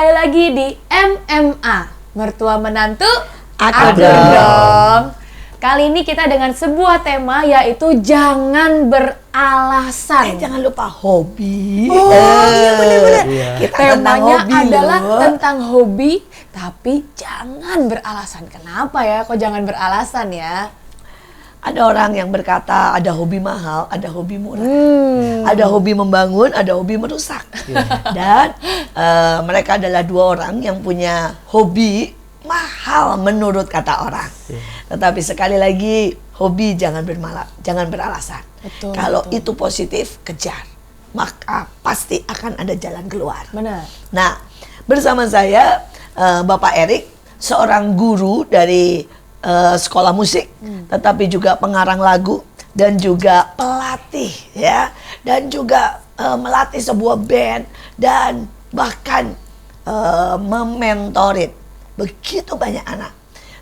Kembali lagi di MMA, Mertua Menantu Aku dong. Kali ini kita dengan sebuah tema yaitu jangan beralasan. Jangan lupa hobi. Oh iya benar-benar. Kita Temanya hobi adalah loh. tentang hobi, tapi jangan beralasan. Kenapa ya? Kok jangan beralasan ya? Ada orang yang berkata ada hobi mahal, ada hobi murah. Ada hobi membangun, ada hobi merusak. Dan mereka adalah dua orang yang punya hobi mahal menurut kata orang. Tetapi sekali lagi, hobi jangan beralasan. Betul, Kalau betul. itu positif, kejar. Maka pasti akan ada jalan keluar. Benar. Nah, bersama saya Bapak Erik, seorang guru dari sekolah musik, tetapi juga pengarang lagu dan juga pelatih ya, dan juga melatih sebuah band dan bahkan mementorin begitu banyak anak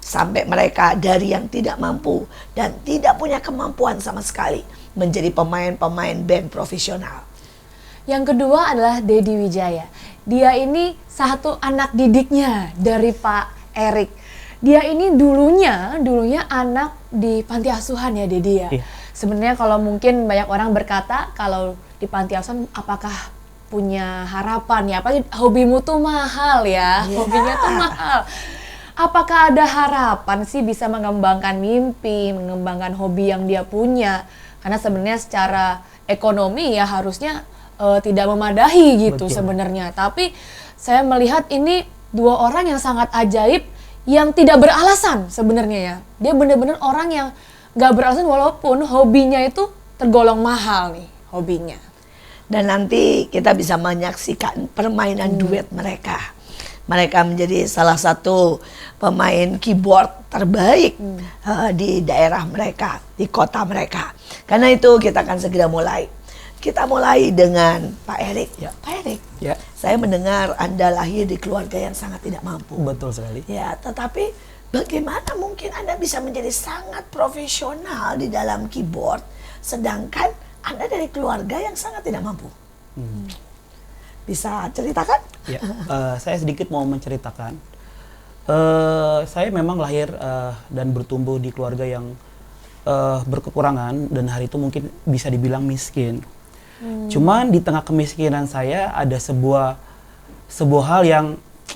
sampai mereka dari yang tidak mampu dan tidak punya kemampuan sama sekali menjadi pemain-pemain band profesional. Yang kedua adalah Dedi Wijaya. Dia ini satu anak didiknya dari Pak Erik. Dia ini dulunya anak di panti asuhan ya Dedi ya. Iya. Sebenarnya kalau mungkin banyak orang berkata kalau di panti asuhan apakah punya harapan ya, apa hobimu tuh mahal ya, hobinya tuh mahal. Apakah ada harapan sih bisa mengembangkan mimpi, mengembangkan hobi yang dia punya? Karena sebenarnya secara ekonomi ya harusnya tidak memadahi gitu sebenarnya. Tapi saya melihat ini dua orang yang sangat ajaib yang tidak beralasan sebenarnya ya. Dia benar-benar orang yang nggak beralasan walaupun hobinya itu tergolong mahal nih hobinya. Dan nanti kita bisa menyaksikan permainan duet mereka. Mereka menjadi salah satu pemain keyboard terbaik di daerah mereka, di kota mereka. Karena itu kita akan segera mulai. Kita mulai dengan Pak Erik. Ya. Pak Erik, Ya, saya mendengar Anda lahir di keluarga yang sangat tidak mampu. betul sekali. Ya, tetapi bagaimana mungkin Anda bisa menjadi sangat profesional di dalam keyboard, sedangkan Anda dari keluarga yang sangat tidak mampu? Bisa ceritakan? Ya, saya sedikit mau menceritakan. Saya memang lahir dan bertumbuh di keluarga yang berkekurangan dan hari itu mungkin bisa dibilang miskin. Cuman di tengah kemiskinan saya ada sebuah hal yang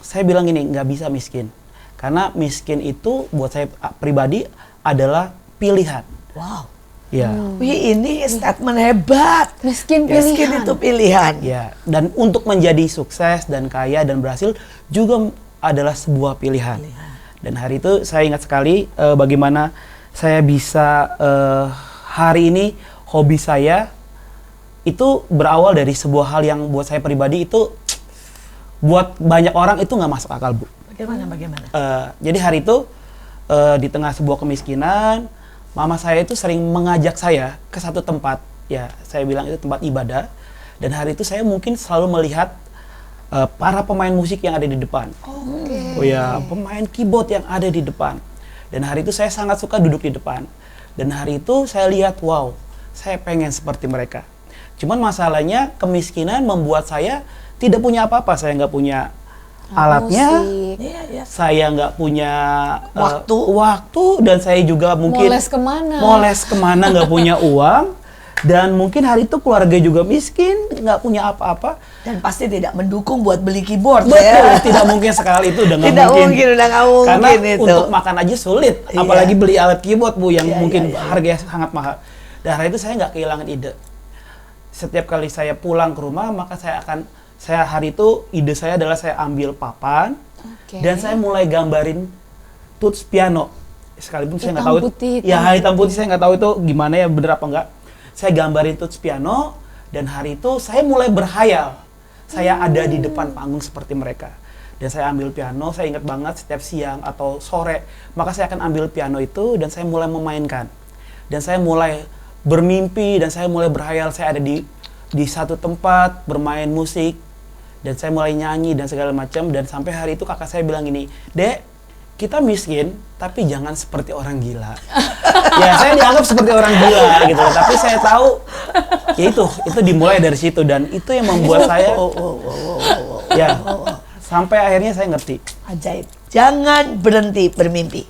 saya bilang ini nggak bisa miskin. Karena miskin itu buat saya pribadi adalah pilihan. Wow. Ya. Wih, ini statement hebat. Miskin Miskin pilihan. itu pilihan. Ya, dan untuk menjadi sukses dan kaya dan berhasil juga adalah sebuah pilihan. Dan hari itu saya ingat sekali bagaimana saya bisa hari ini hobi saya itu berawal dari sebuah hal yang buat saya pribadi itu buat banyak orang itu nggak masuk akal, Bu. Bagaimana? Jadi hari itu di tengah sebuah kemiskinan, mama saya itu sering mengajak saya ke satu tempat, ya saya bilang itu tempat ibadah. Dan hari itu saya mungkin selalu melihat para pemain musik yang ada di depan. Oh ya, pemain keyboard yang ada di depan. Dan hari itu saya sangat suka duduk di depan. Dan hari itu saya lihat, wow, saya pengen seperti mereka. Cuman masalahnya kemiskinan membuat saya tidak punya apa-apa. Saya nggak punya alatnya. Musik. Iya. Saya nggak punya Waktu. dan saya juga mungkin moles kemana nggak punya uang, dan mungkin hari itu keluarga juga miskin, nggak punya apa-apa. Dan pasti tidak mendukung buat beli keyboard. Betul, ya. tidak mungkin sekali itu udah nggak Tidak mungkin. mungkin, udah nggak mungkin Karena itu. untuk makan aja sulit, Iya. apalagi beli alat keyboard, Bu, yang Iya, mungkin iya, iya. harganya sangat mahal. Dan hari itu saya nggak kehilangan ide. Setiap kali saya pulang ke rumah, maka hari itu ide saya adalah saya ambil papan dan saya mulai gambarin tuts piano. Sekalipun saya nggak tahu hitam putih saya nggak tahu itu gimana ya, bener apa enggak. Saya gambarin tuts piano dan hari itu saya mulai berhayal. Saya ada di depan panggung seperti mereka. Dan saya ambil piano, saya ingat banget setiap siang atau sore, maka saya akan ambil piano itu dan saya mulai memainkan. Dan saya mulai bermimpi dan saya mulai berhayal saya ada di satu tempat bermain musik dan saya mulai nyanyi dan segala macam. Dan sampai hari itu kakak saya bilang gini, "Dek, kita miskin tapi jangan seperti orang gila." Ya saya dianggap seperti orang gila gitu, tapi saya tahu ya itu dimulai dari situ dan itu yang membuat saya ya Sampai akhirnya saya ngerti. Ajaib. Jangan berhenti bermimpi.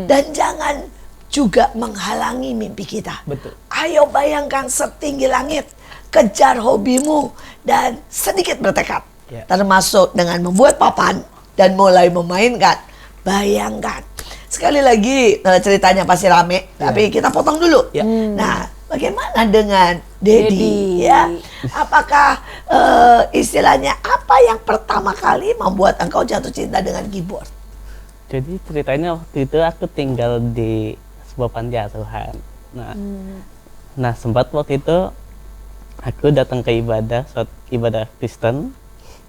Dan jangan juga menghalangi mimpi kita. Betul. Ayo bayangkan setinggi langit. Kejar hobimu dan sedikit bertekad. Ya. Termasuk dengan membuat papan dan mulai memainkan. Bayangkan. Sekali lagi ceritanya pasti rame, tapi kita potong dulu. Ya. Nah, bagaimana dengan Dedi? Dedi. Ya, apakah istilahnya apa yang pertama kali membuat engkau jatuh cinta dengan keyboard? Jadi ceritanya waktu itu aku tinggal di sebuah panti asuhan. Nah sempat waktu itu aku datang ke ibadah Kristen.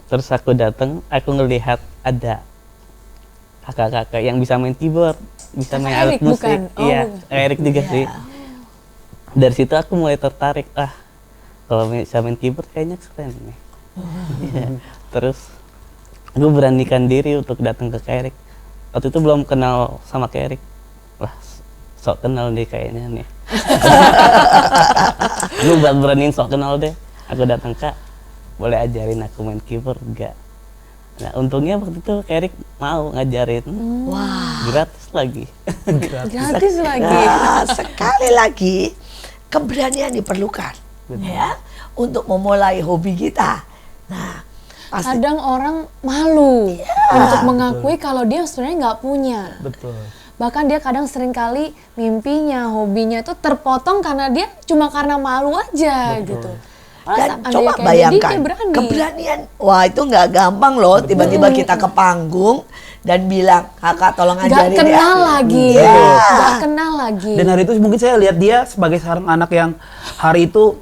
Terus aku datang, aku ngelihat ada kakak-kakak yang bisa main keyboard, bisa main alat Erik, musik. bukan? Oh, Iya, bukan. Erik juga sih. Dari situ aku mulai tertarik, kalau bisa main keyboard kayaknya keren nih. Iya. Terus aku beranikan diri untuk datang ke Erik. Waktu itu belum kenal sama Erik. Lah, sok kenal deh kayaknya nih. Aku beraniin sok kenal deh. Aku datang, Kak, boleh ajarin aku main keyboard enggak? Nah untungnya waktu itu Erik mau ngajarin. Wah. Gratis lagi. Gratis lagi. Nah, sekali lagi keberanian diperlukan ya untuk memulai hobi kita. Nah, pasti Kadang orang malu untuk mengakui kalau dia sebenarnya nggak punya. Betul. Bahkan dia kadang seringkali mimpinya, hobinya itu terpotong karena dia cuma karena malu aja gitu. dan Malah coba seandainya kayak bayangkan Dedi, dia berani. keberanian. Wah, itu nggak gampang loh. Tiba-tiba kita ke panggung dan bilang, "Kakak tolong Nggak ajarin kenal ya." lagi, Iya. nggak kenal lagi. Dan hari itu mungkin saya lihat dia sebagai seorang anak yang hari itu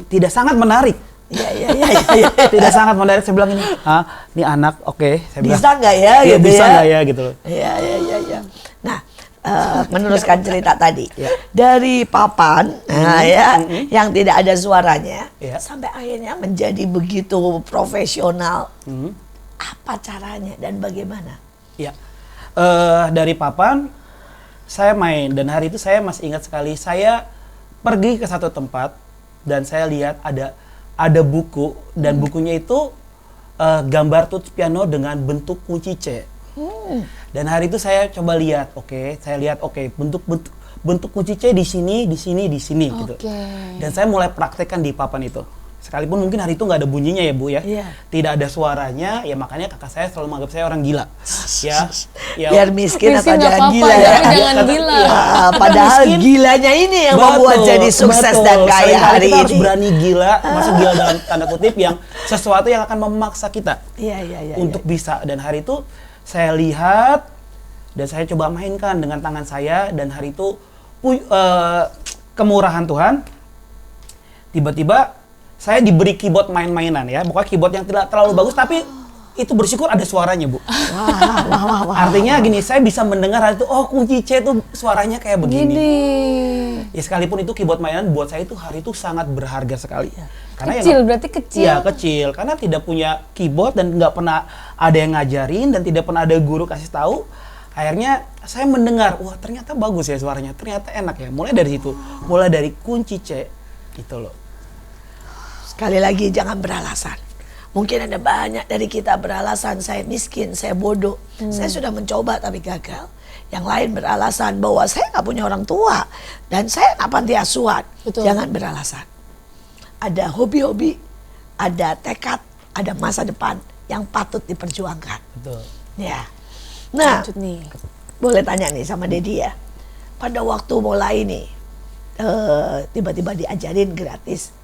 tidak sangat menarik. Iya, iya, iya, iya. Tidak sangat menarik. Saya bilang ini, ini anak, oke. Saya bilang, Bisa nggak ya? iya, Gitu bisa ya? nggak ya gitu loh. Iya, iya, iya, iya. Nah, meneruskan cerita tadi Ya. dari papan, yang tidak ada suaranya, Ya. sampai akhirnya menjadi begitu profesional. Hmm. Apa caranya dan bagaimana? Ya, dari papan saya main dan hari itu saya masih ingat sekali. Saya pergi ke satu tempat dan saya lihat ada buku dan bukunya itu gambar tuts piano dengan bentuk kunci C. Dan hari itu saya coba lihat, bentuk kunci C di sini gitu. Oke. Dan saya mulai praktekkan di papan itu. Sekalipun mungkin hari itu nggak ada bunyinya ya Bu ya, Iya. tidak ada suaranya, ya makanya kakak saya selalu menganggap saya orang gila. Ya, Biar miskin atau Miskin nggak jangan apa-apa, gila ya. tapi jangan gila. Padahal miskin. gilanya ini yang membuat jadi sukses dan kaya Seringkali hari kita harus ini. berani gila, masuk gila dalam tanda kutip yang sesuatu yang akan memaksa kita Iya, iya, iya. untuk bisa. Dan hari itu saya lihat dan saya coba mainkan dengan tangan saya dan hari itu kemurahan Tuhan, tiba-tiba saya diberi keyboard main-mainan ya, bukan keyboard yang tidak terlalu bagus tapi itu bersyukur ada suaranya Bu. Wah. Artinya gini, saya bisa mendengar hari itu, oh kunci C itu suaranya kayak begini. Gini. Ya sekalipun itu keyboard mainan buat saya itu hari itu sangat berharga sekali. Karena Kecil, berarti kecil. Iya kecil, karena tidak punya keyboard dan nggak pernah ada yang ngajarin dan tidak pernah ada guru kasih tahu. Akhirnya saya mendengar, wah ternyata bagus ya suaranya, ternyata enak ya. Mulai dari situ, mulai dari kunci C gitu loh. Sekali lagi jangan beralasan. Mungkin ada banyak dari kita beralasan saya miskin, saya bodoh, saya sudah mencoba tapi gagal. Yang lain beralasan bahwa saya nggak punya orang tua dan saya nggak panti asuhan. Betul. Jangan beralasan. Ada hobi-hobi, ada tekad, ada masa depan yang patut diperjuangkan. Betul. Ya. Nah, Lanjut nih. boleh tanya nih sama Dedi ya. Pada waktu mulai nih, tiba-tiba diajarin gratis.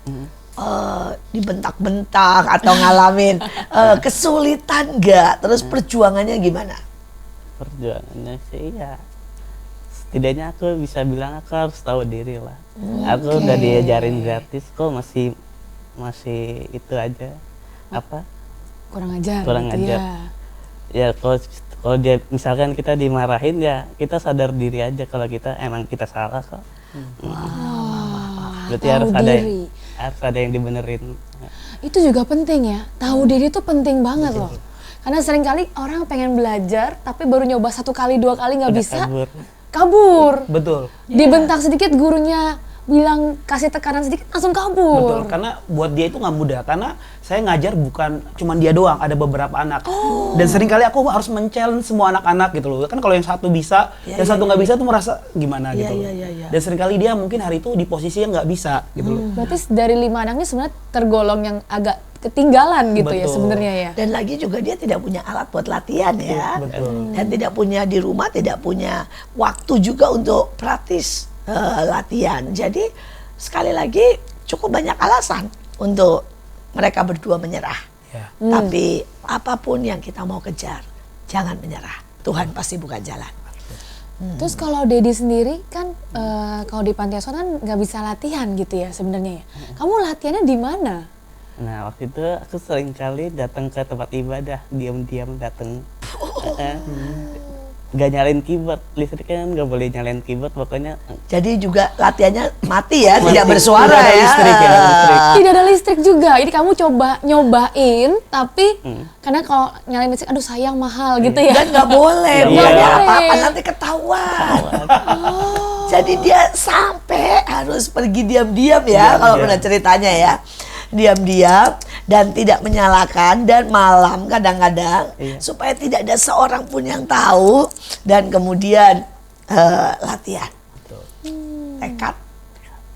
Dibentak-bentak atau ngalamin kesulitan nggak? Terus perjuangannya gimana? Perjuangannya sih ya, setidaknya aku bisa bilang aku harus tahu diri lah. Aku udah diajarin gratis kok masih itu aja apa Kurang ajar. Kurang gitu ajar. ya kalau dia misalkan kita dimarahin ya kita sadar diri aja kalau kita emang kita salah kok. Berarti tahu harus ada yang dibenerin. Itu juga penting ya. Tahu diri itu penting banget loh. Karena seringkali orang pengen belajar tapi baru nyoba 1 kali 2 kali nggak Udah bisa. kabur. Kabur. Betul. Dibentak sedikit gurunya bilang kasih tekanan sedikit langsung kabur. Betul, karena buat dia itu nggak mudah, karena saya ngajar bukan cuma dia doang, ada beberapa anak. Dan seringkali aku harus men-challenge semua anak-anak gitu loh. Kan kalau yang satu bisa, yang satu nggak bisa tuh merasa gimana gitu loh. Dan seringkali dia mungkin hari itu di posisi yang nggak bisa gitu loh. Berarti dari 5 anak ini sebenarnya tergolong yang agak ketinggalan gitu ya Betul. sebenarnya ya. Dan lagi juga dia tidak punya alat buat latihan ya. Betul. Dan tidak punya di rumah, tidak punya waktu juga untuk praktis latihan. Jadi sekali lagi cukup banyak alasan untuk mereka berdua menyerah. Ya. Tapi apapun yang kita mau kejar, jangan menyerah. Tuhan pasti buka jalan. Terus kalau Dedi sendiri kan kalau di panti asuhan kan nggak bisa latihan gitu ya sebenarnya ya. Kamu latihannya di mana? Nah waktu itu aku sering kali datang ke tempat ibadah, diam-diam datang. Gak nyalain keyboard, listrik kan gak boleh nyalain keyboard, pokoknya. Jadi juga latihannya mati ya, Mati. tidak bersuara Tidak ada ya. listrik ya, listrik. Tidak ada listrik juga. Jadi kamu nyobain tapi karena kalau nyalain listrik aduh sayang mahal gitu ya. Dan nggak boleh, Nggak nggak ada boleh. apa-apa nanti ketahuan. Jadi dia sampai harus pergi diam-diam ya, kalau Diam-diam. pernah ceritanya ya. Diam-diam dan tidak menyalakan, dan malam kadang-kadang supaya tidak ada seorang pun yang tahu, dan kemudian latihan. Tekad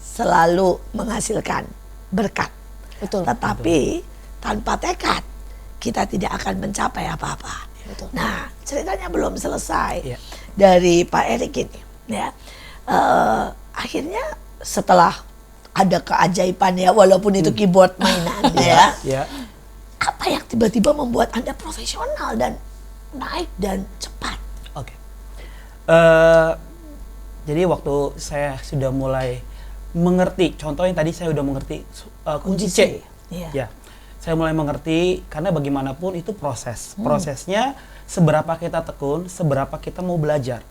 selalu menghasilkan berkat. Betul. Tetapi tanpa tekad kita tidak akan mencapai apa-apa. Betul. Nah, ceritanya belum selesai Iya. dari Pak Erik ini. Ya, akhirnya setelah ada keajaiban ya, walaupun itu keyboard mainan ya. Ya. Apa yang tiba-tiba membuat Anda profesional dan naik dan cepat? Oke. Jadi waktu saya sudah mulai mengerti, contohnya tadi saya udah mengerti kunci C. Iya. Ya. Saya mulai mengerti karena bagaimanapun itu proses. Prosesnya seberapa kita tekun, seberapa kita mau belajar.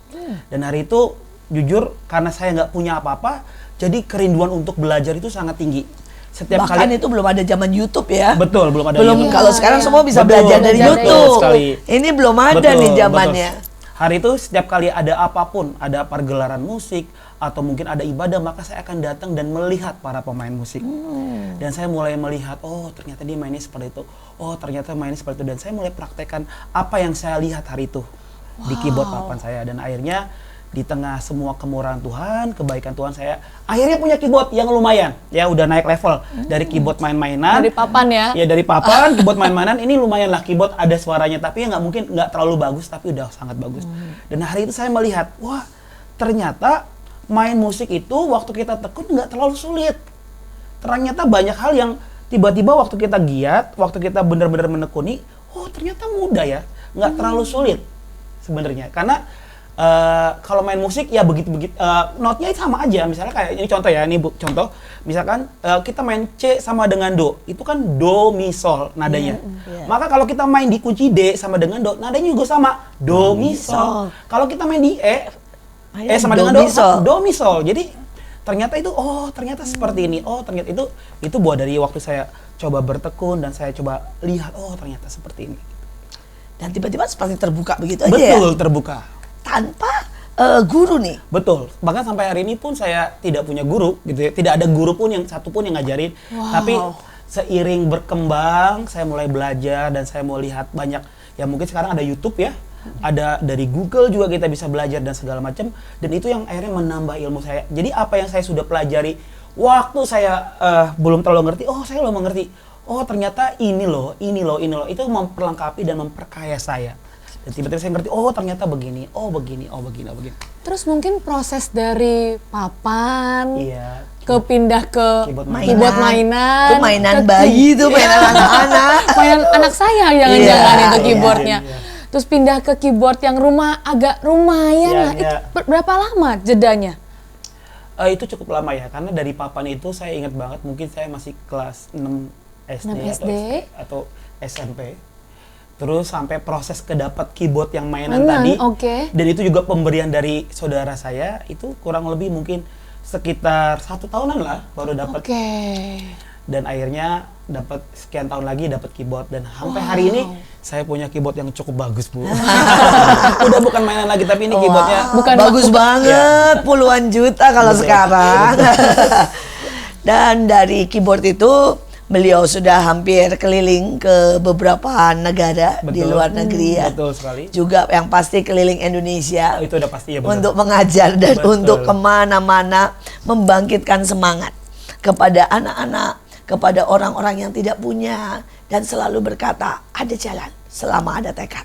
Dan hari itu jujur karena saya nggak punya apa-apa, jadi kerinduan untuk belajar itu sangat tinggi. Setiap Bahkan kali itu belum ada zaman YouTube ya. betul belum ada Belum, YouTube. kalau sekarang Iya. semua bisa Betul, belajar dari belajar YouTube. betul sekali. Ini belum ada Betul, nih betul. zamannya. Hari itu setiap kali ada apapun, ada pergelaran musik atau mungkin ada ibadah, maka saya akan datang dan melihat para pemain musik. Dan saya mulai melihat, oh ternyata dia mainnya seperti itu. Oh ternyata mainnya seperti itu. Dan saya mulai praktekkan apa yang saya lihat hari itu di keyboard papan saya. Dan akhirnya di tengah semua kemurahan Tuhan, kebaikan Tuhan, saya akhirnya punya keyboard yang lumayan. Ya udah naik level dari keyboard main-mainan. Dari papan ya. Ya dari papan, keyboard main-mainan ini lumayan lah, keyboard ada suaranya, tapi ya nggak mungkin nggak terlalu bagus, tapi udah sangat bagus. Dan hari itu saya melihat, wah ternyata main musik itu waktu kita tekun nggak terlalu sulit. Ternyata banyak hal yang tiba-tiba waktu kita giat, waktu kita benar-benar menekuni, oh ternyata mudah ya, nggak terlalu sulit sebenarnya. Karena kalau main musik ya begitu-begitu, notnya sama aja. Misalnya kayak ini contoh ya, ini contoh. Misalkan kita main C sama dengan Do, itu kan Do Mi Sol nadanya. Maka kalau kita main di kunci D sama dengan Do, nadanya juga sama, Do Mi Sol. Kalau kita main di E sama Do, dengan Mi, Sol. Do Mi Sol. Jadi ternyata itu, oh ternyata seperti ini. Oh ternyata itu buat dari waktu saya coba bertekun dan saya coba lihat, oh ternyata seperti ini. Dan tiba-tiba seperti terbuka begitu aja ya. Betul, terbuka. Tanpa guru nih. Betul. Bahkan sampai hari ini pun saya tidak punya guru gitu ya. Tidak ada guru pun yang satu pun yang ngajarin. Tapi seiring berkembang, saya mulai belajar dan saya mau lihat banyak. Ya mungkin sekarang ada YouTube ya. Ada dari Google juga kita bisa belajar dan segala macam. Dan itu yang akhirnya menambah ilmu saya. Jadi apa yang saya sudah pelajari waktu saya belum terlalu ngerti, oh saya belum mengerti. Oh ternyata ini loh. Itu memperlengkapi dan memperkaya saya. Dan tiba-tiba saya ngerti, oh ternyata begini. Terus mungkin proses dari papan Iya. ke pindah ke Keyboard keyboard mainan. Itu mainan ke bayi itu, mainan anak-anak. mainan anak saya jangan-jangan Iya, itu iya, keyboardnya. iya. Terus pindah ke keyboard yang rumah agak lumayan Iya, lah. iya. Itu berapa lama jedanya? Itu cukup lama ya, karena dari papan itu saya ingat banget, mungkin saya masih kelas 6 SD, 6 SD. atau SMP. Terus sampai proses kedapat keyboard yang mainan Mainan, tadi. oke. Dan itu juga pemberian dari saudara saya, itu kurang lebih mungkin sekitar 1 tahunan lah baru dapat. Oke. dan akhirnya dapat sekian tahun lagi dapat keyboard, dan sampai hari ini saya punya keyboard yang cukup bagus, Bu. Udah bukan mainan lagi, tapi ini keyboardnya Bukan bagus banget, puluhan juta kalau Betul. sekarang. Dan dari keyboard itu beliau sudah hampir keliling ke beberapa negara di Betul. luar negeri ya. Betul sekali. Juga yang pasti keliling Indonesia Itu udah pasti ya, benar. untuk mengajar dan Betul. untuk kemana-mana membangkitkan semangat kepada anak-anak, kepada orang-orang yang tidak punya, dan selalu berkata ada jalan selama ada tekad.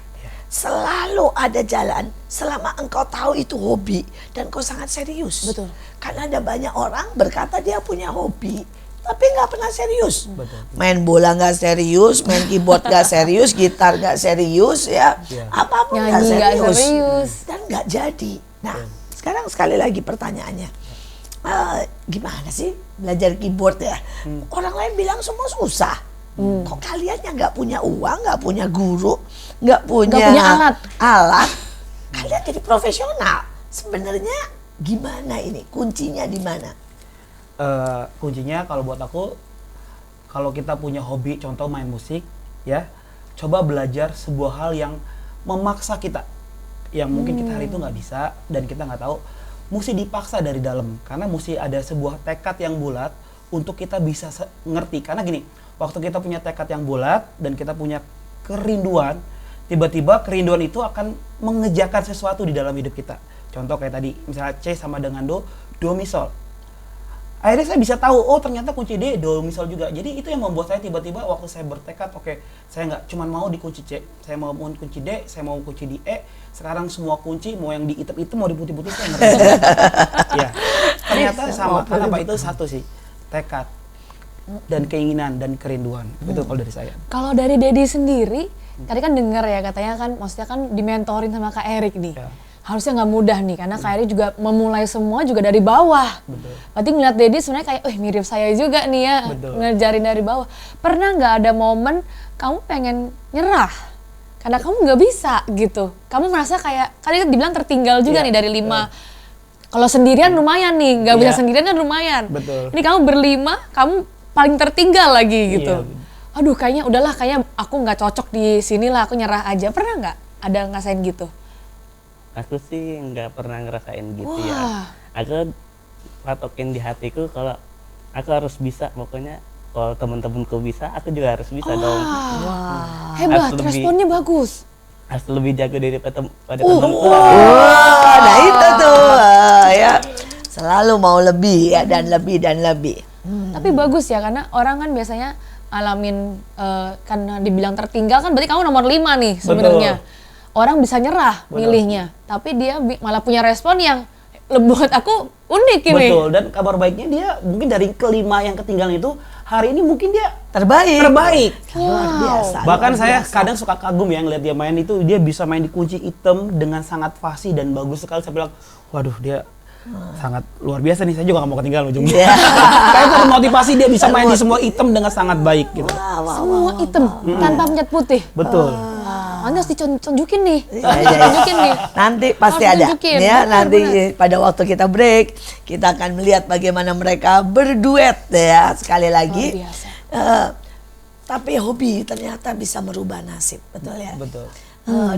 Selalu ada jalan selama engkau tahu itu hobi dan kau sangat serius. Betul. Karena ada banyak orang berkata dia punya hobi tapi nggak pernah serius. Betul. Main bola nggak serius, main keyboard nggak serius, gitar nggak serius ya, Iya. apapun nggak Nyanyi nggak serius. serius. Dan nggak jadi. Nah, sekarang sekali lagi pertanyaannya, gimana sih belajar keyboard ya? Orang lain bilang semua susah. Kok kalian yang nggak punya uang, nggak punya guru, nggak punya alat, kalian jadi profesional? Sebenarnya gimana ini? Kuncinya di mana? Kuncinya kalau buat aku, kalau kita punya hobi, contoh main musik, ya, coba belajar sebuah hal yang memaksa kita, yang mungkin kita hari itu nggak bisa dan kita nggak tahu, mesti dipaksa dari dalam, karena mesti ada sebuah tekad yang bulat untuk kita bisa ngerti. Karena gini, waktu kita punya tekad yang bulat dan kita punya kerinduan, tiba-tiba kerinduan itu akan mengejarkan sesuatu di dalam hidup kita. Contoh kayak tadi, misalnya C sama dengan do mi sol. Akhirnya saya bisa tahu, oh ternyata kunci D, do mi sol juga. Jadi itu yang membuat saya tiba-tiba waktu saya bertekad, oke, saya nggak cuma mau di kunci C, saya mau kunci D, saya mau kunci di E. Sekarang semua kunci, mau yang di hitam-hitam, mau di putih-putih, saya ngerti. Ya, ternyata sama. Kenapa itu satu sih, tekad dan keinginan dan kerinduan. Itu kalau dari saya. Kalau dari Dedi sendiri, tadi kan dengar ya katanya kan, maksudnya kan dimentorin sama Kak Erik nih. Ya. Harusnya nggak mudah nih, karena Kak Erik juga memulai semua juga dari bawah. Betul. Berarti ngeliat Dedi sebenarnya kayak, mirip saya juga nih ya, Betul. ngejarin dari bawah. Pernah nggak ada momen kamu pengen nyerah? Karena kamu nggak bisa gitu. Kamu merasa kayak, tadi dibilang tertinggal juga Iya, nih dari 5. Kalau sendirian lumayan nih, nggak bisa Iya. sendirian kan lumayan. Betul. Ini kamu berlima, kamu paling tertinggal lagi gitu. Iya. Aduh, kayaknya udahlah, kayaknya aku nggak cocok di sini lah, aku nyerah aja. Pernah nggak ada ngerasain gitu? Aku sih nggak pernah ngerasain gitu Wah. ya. Aku patokin di hatiku kalau aku harus bisa, pokoknya kalau temen-temenku bisa, aku juga harus bisa dong. Hebat, Harus lebih- responnya bagus. Harus lebih jago daripada temenku. Wah, nah itu tuh ya, selalu mau lebih ya, dan lebih dan lebih. Tapi bagus ya, karena orang kan biasanya alamin karena dibilang tertinggal kan berarti kamu nomor 5 nih sebenarnya. Orang bisa nyerah milihnya, tapi dia malah punya respon yang buat aku unik ini. Betul, dan kabar baiknya dia mungkin dari kelima yang ketinggalan itu, hari ini mungkin dia Terbaik. Luar biasa. Bahkan luar saya biasa. kadang suka kagum ya ngeliat dia main itu, dia bisa main di kunci hitam dengan sangat fasih dan bagus sekali. Saya bilang, waduh dia sangat luar biasa nih, saya juga gak mau ketinggalan ujungnya. Kayak termotivasi dia bisa main di semua hitam dengan sangat baik gitu. Semua hitam tanpa pencet putih. Betul. Anda harus ditunjukin nih. Iya, iya. Tunjukin nih. Nanti pasti Harus ada tunjukin. ya, Benar, nanti benar. pada waktu kita break kita akan melihat bagaimana mereka berduet ya, sekali lagi. Luar biasa. Tapi hobi ternyata bisa merubah nasib, betul ya? Betul.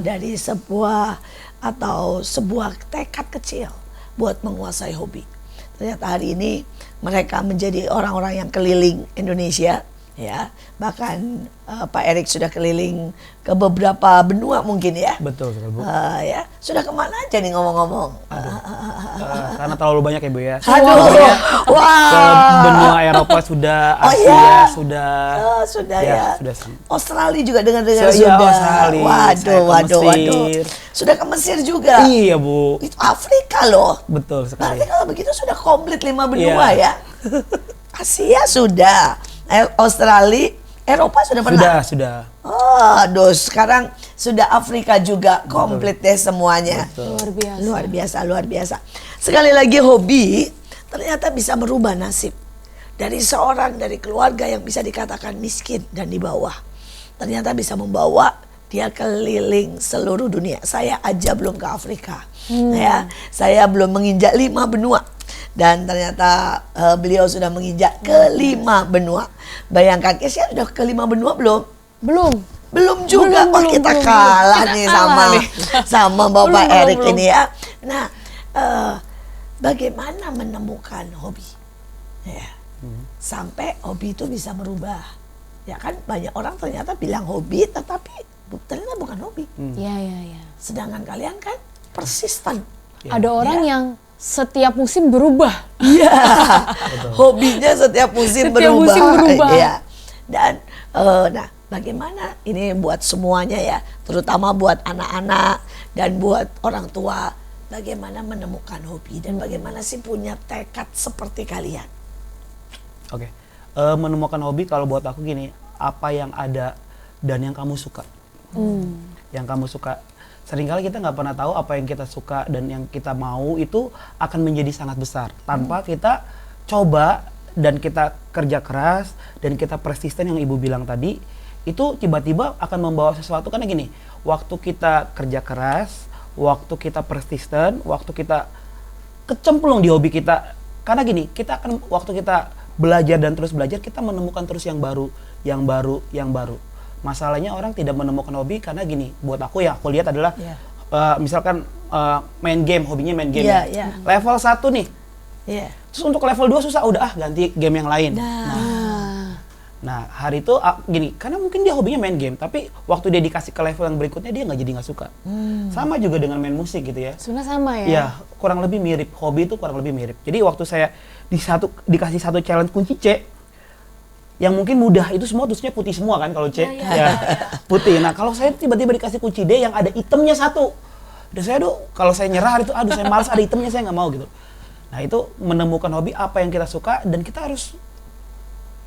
Dari sebuah atau sebuah tekad kecil buat menguasai hobi. Ternyata hari ini mereka menjadi orang-orang yang keliling Indonesia ya. Bahkan Pak Erik sudah keliling ke beberapa benua mungkin ya. Betul sekali, Bu. Ya, sudah kemana aja nih ngomong-ngomong? Karena terlalu banyak ya, Bu ya. Aduh, Ke wah. benua Eropa sudah, Oh, Asia iya. sudah. Sudah Ya, ya. sudah sama. Australia juga dengar-dengar Iya, sudah. Australia. Waduh, Saya ke waduh, waduh. Mesir. Sudah ke Mesir juga. Iya, Bu. Itu Afrika loh. Betul sekali. Berarti kalau begitu sudah komplit 5 benua Iya. ya. Asia sudah, Australia, Eropa sudah pernah. Sudah. Oh, aduh, sekarang sudah Afrika juga komplit deh semuanya. Luar biasa. Luar biasa, luar biasa. Sekali lagi hobi ternyata bisa merubah nasib. Dari seorang, dari keluarga yang bisa dikatakan miskin dan di bawah. Ternyata bisa membawa dia keliling seluruh dunia. Saya aja belum ke Afrika. Ya, saya belum menginjak 5 benua. Dan ternyata beliau sudah menginjak ke 5 benua. Bayangkan, Kesia sudah ke 5 benua belum? Belum juga. Wah, kita kalah nih sama Bapak Erik ini ya. Nah, bagaimana menemukan hobi? Ya. Sampai hobi itu bisa berubah. Ya kan banyak orang ternyata bilang hobi tetapi ternyata bukan hobi. Iya. Sedangkan kalian kan persisten. Ada orang yang setiap musim berubah. Iya. Hobinya setiap musim berubah. Iya. Dan nah, bagaimana ini buat semuanya ya, terutama buat anak-anak dan buat orang tua, bagaimana menemukan hobi dan bagaimana sih punya tekad seperti kalian? Oke. Menemukan hobi kalau buat aku gini, apa yang ada dan yang kamu suka. Yang kamu suka. Seringkali kita nggak pernah tahu apa yang kita suka dan yang kita mau itu akan menjadi sangat besar tanpa kita coba dan kita kerja keras dan kita persisten yang ibu bilang tadi, itu tiba-tiba akan membawa sesuatu. Karena gini, waktu kita kerja keras, waktu kita persisten, waktu kita kecemplung di hobi kita, karena gini, kita akan waktu kita belajar dan terus belajar, kita menemukan terus yang baru. Masalahnya orang tidak menemukan hobi karena gini, buat aku ya, aku lihat adalah misalkan main game, hobinya main game. Level 1 nih. Terus untuk level 2 susah, udah ganti game yang lain. Nah, hari itu gini, karena mungkin dia hobinya main game, tapi waktu dia dikasih ke level yang berikutnya dia nggak suka. Sama juga dengan main musik gitu ya. Sebenarnya sama ya? Iya, kurang lebih mirip. Hobi itu kurang lebih mirip. Jadi waktu saya dikasih satu challenge kunci C, yang mungkin mudah, itu semua tulisnya putih semua kan kalau C. Putih. Nah, kalau saya tiba-tiba dikasih kunci D yang ada itemnya 1. Dan saya kalau saya nyerah hari itu, saya malas, ada itemnya saya nggak mau gitu. Nah, itu menemukan hobi apa yang kita suka dan kita harus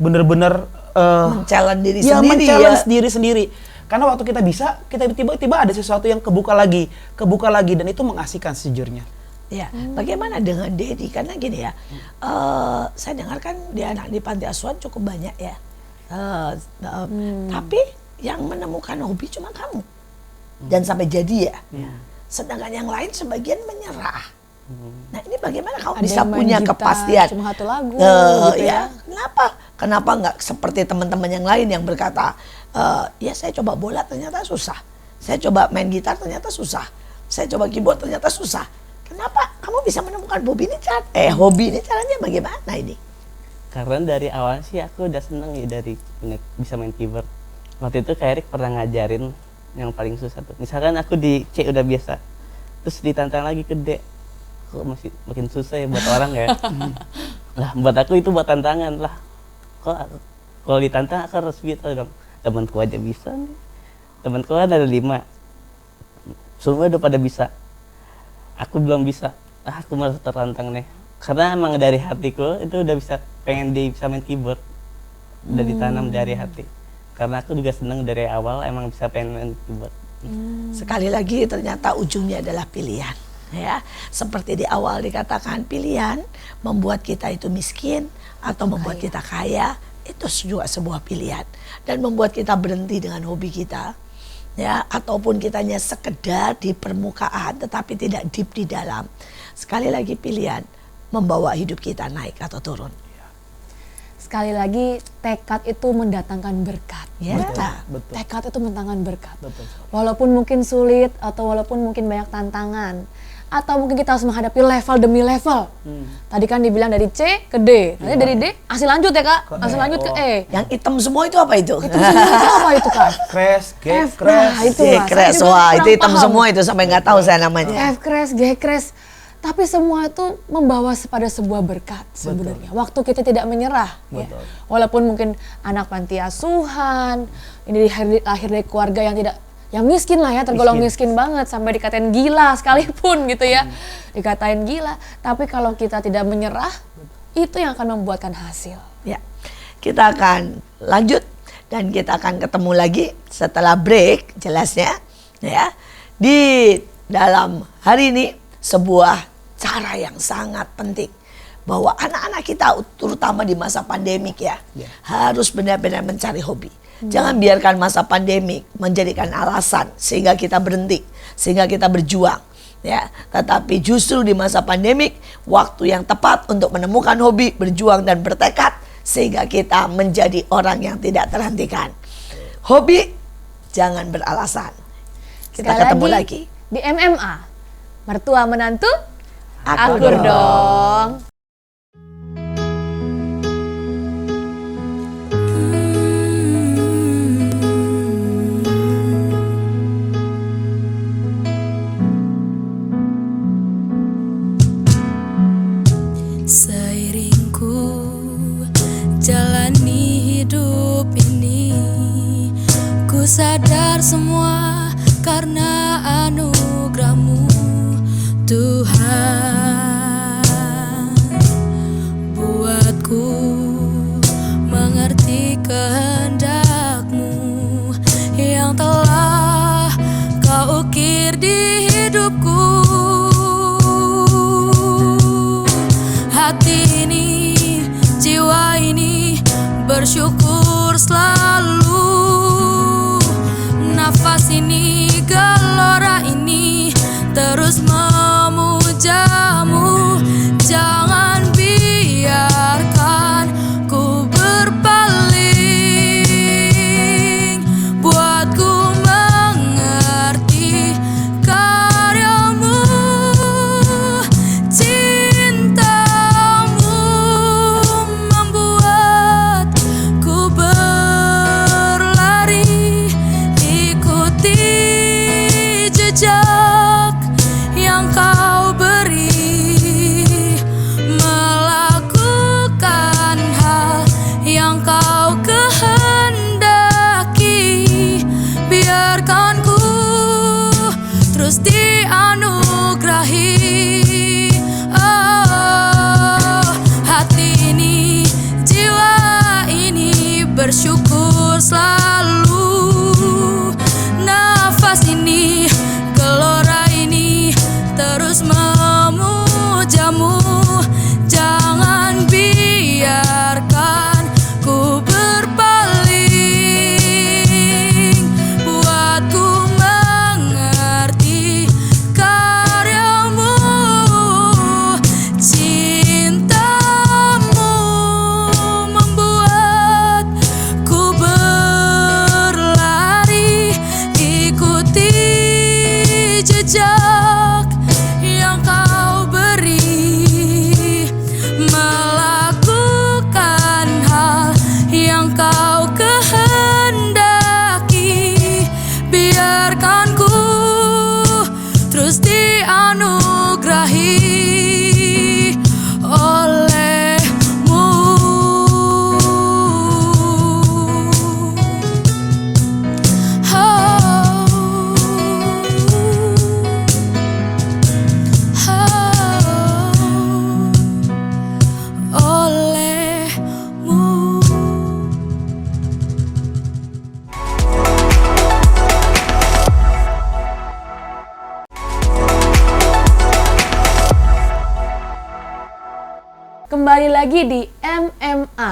benar-benar men-challenge diri sendiri diri sendiri. Karena waktu kita bisa, kita tiba-tiba ada sesuatu yang kebuka lagi dan itu mengasihkan sejujurnya. Ya, bagaimana dengan Dedi? Karena gini ya, saya dengar kan dia anak di panti asuhan cukup banyak ya. Tapi yang menemukan hobi cuma kamu. Dan sampai jadi ya. Sedangkan yang lain sebagian menyerah. Nah, ini bagaimana kamu bisa punya kepastian? Cuma 1 lagu gitu ya. Kenapa nggak seperti teman-teman yang lain yang berkata, ya saya coba bola ternyata susah. Saya coba main gitar ternyata susah. Saya coba keyboard ternyata susah. Kenapa kamu bisa menemukan hobi ini? Hobi ini caranya bagaimana ini? Karena dari awal sih aku udah seneng ya dari bisa main keyboard. Waktu itu Kak Erik pernah ngajarin yang paling susah tuh. Misalkan aku di C udah biasa, terus ditantang lagi ke D, kok masih makin susah ya buat orang ya. Lah buat aku itu buat tantangan lah. Kok kalau ditantang aku harus bisa dong. Temanku aja bisa nih. Temanku ada 5. Semua udah pada bisa. Aku belum bisa. Aku malah tertantang nih. Karena emang dari hatiku itu udah pengen bisa main keyboard. Udah ditanam dari hati. Karena aku juga seneng dari awal emang bisa pengen main keyboard. Sekali lagi ternyata ujungnya adalah pilihan. Ya, seperti di awal dikatakan, pilihan membuat kita itu miskin atau membuat kita kaya, itu juga sebuah pilihan. Dan membuat kita berhenti dengan hobi kita, ya, ataupun kitanya sekedar di permukaan tetapi tidak deep di dalam. Sekali lagi pilihan membawa hidup kita naik atau turun. Sekali lagi tekad itu mendatangkan berkat. Ya. Betul. Tekad itu mendatangkan berkat. Betul. Walaupun mungkin sulit atau walaupun mungkin banyak tantangan, atau mungkin kita harus menghadapi level demi level. Tadi kan dibilang dari C ke D, nanti dari D asal lanjut ya Kak, asal lanjut ke E. Yang hitam semua itu apa itu? Itu semua itu apa itu Kak? Crash, F crash. itu Mas. Crash, wah itu hitam semua itu sampai nggak tahu saya namanya. F crash, G crash. Tapi semua itu membawa pada sebuah berkat sebenarnya. Waktu kita tidak menyerah. Ya. Walaupun mungkin anak panti asuhan, ini lahir dari keluarga yang miskin lah ya, tergolong miskin banget, sampai dikatain gila sekalipun gitu ya. Dikatain gila, tapi kalau kita tidak menyerah, itu yang akan membuatkan hasil. Ya, kita akan lanjut dan kita akan ketemu lagi setelah break, jelasnya ya. Di dalam hari ini sebuah cara yang sangat penting bahwa anak-anak kita terutama di masa pandemik ya, harus benar-benar mencari hobi. Jangan biarkan masa pandemik menjadikan alasan sehingga kita berhenti, sehingga kita berjuang. ya. Tetapi justru di masa pandemik, waktu yang tepat untuk menemukan hobi, berjuang dan bertekad sehingga kita menjadi orang yang tidak terhentikan. Hobi jangan beralasan. Kita Sekali ketemu lagi di MMA. Mertua menantu, Akur akur dong. Seiring ku jalani hidup ini, ku sadar semua karena anugerah-Mu Tuhan. Buatku mengerti kehendak-Mu yang telah Kau ukir di hidupku. Hati ini, jiwa ini bersyukur selalu. Nafas ini, gelora ini terus memuja-Mu. Jangan biarkan ku berpaling. Buatku mengerti karya-Mu. Cinta-Mu membuat ku berlari, ikuti jejak yang Kau beri, melakukan hal yang Kau kehendaki. Biarkan ku terus dianugerahi. Oh, hati ini, jiwa ini bersyukur selalu. Nafas ini, gelora ini terus memuja-Mu. Jangan biarkan ku berpaling. Buatku mengerti karya-Mu. Cinta-Mu membuat ku berlari, ikuti jejak yang Kau beri, melakukan hal yang Kau kehendaki. Biarkan ku terus dianugerahi oleh-Mu. Oleh-Mu. Kembali lagi di MMA.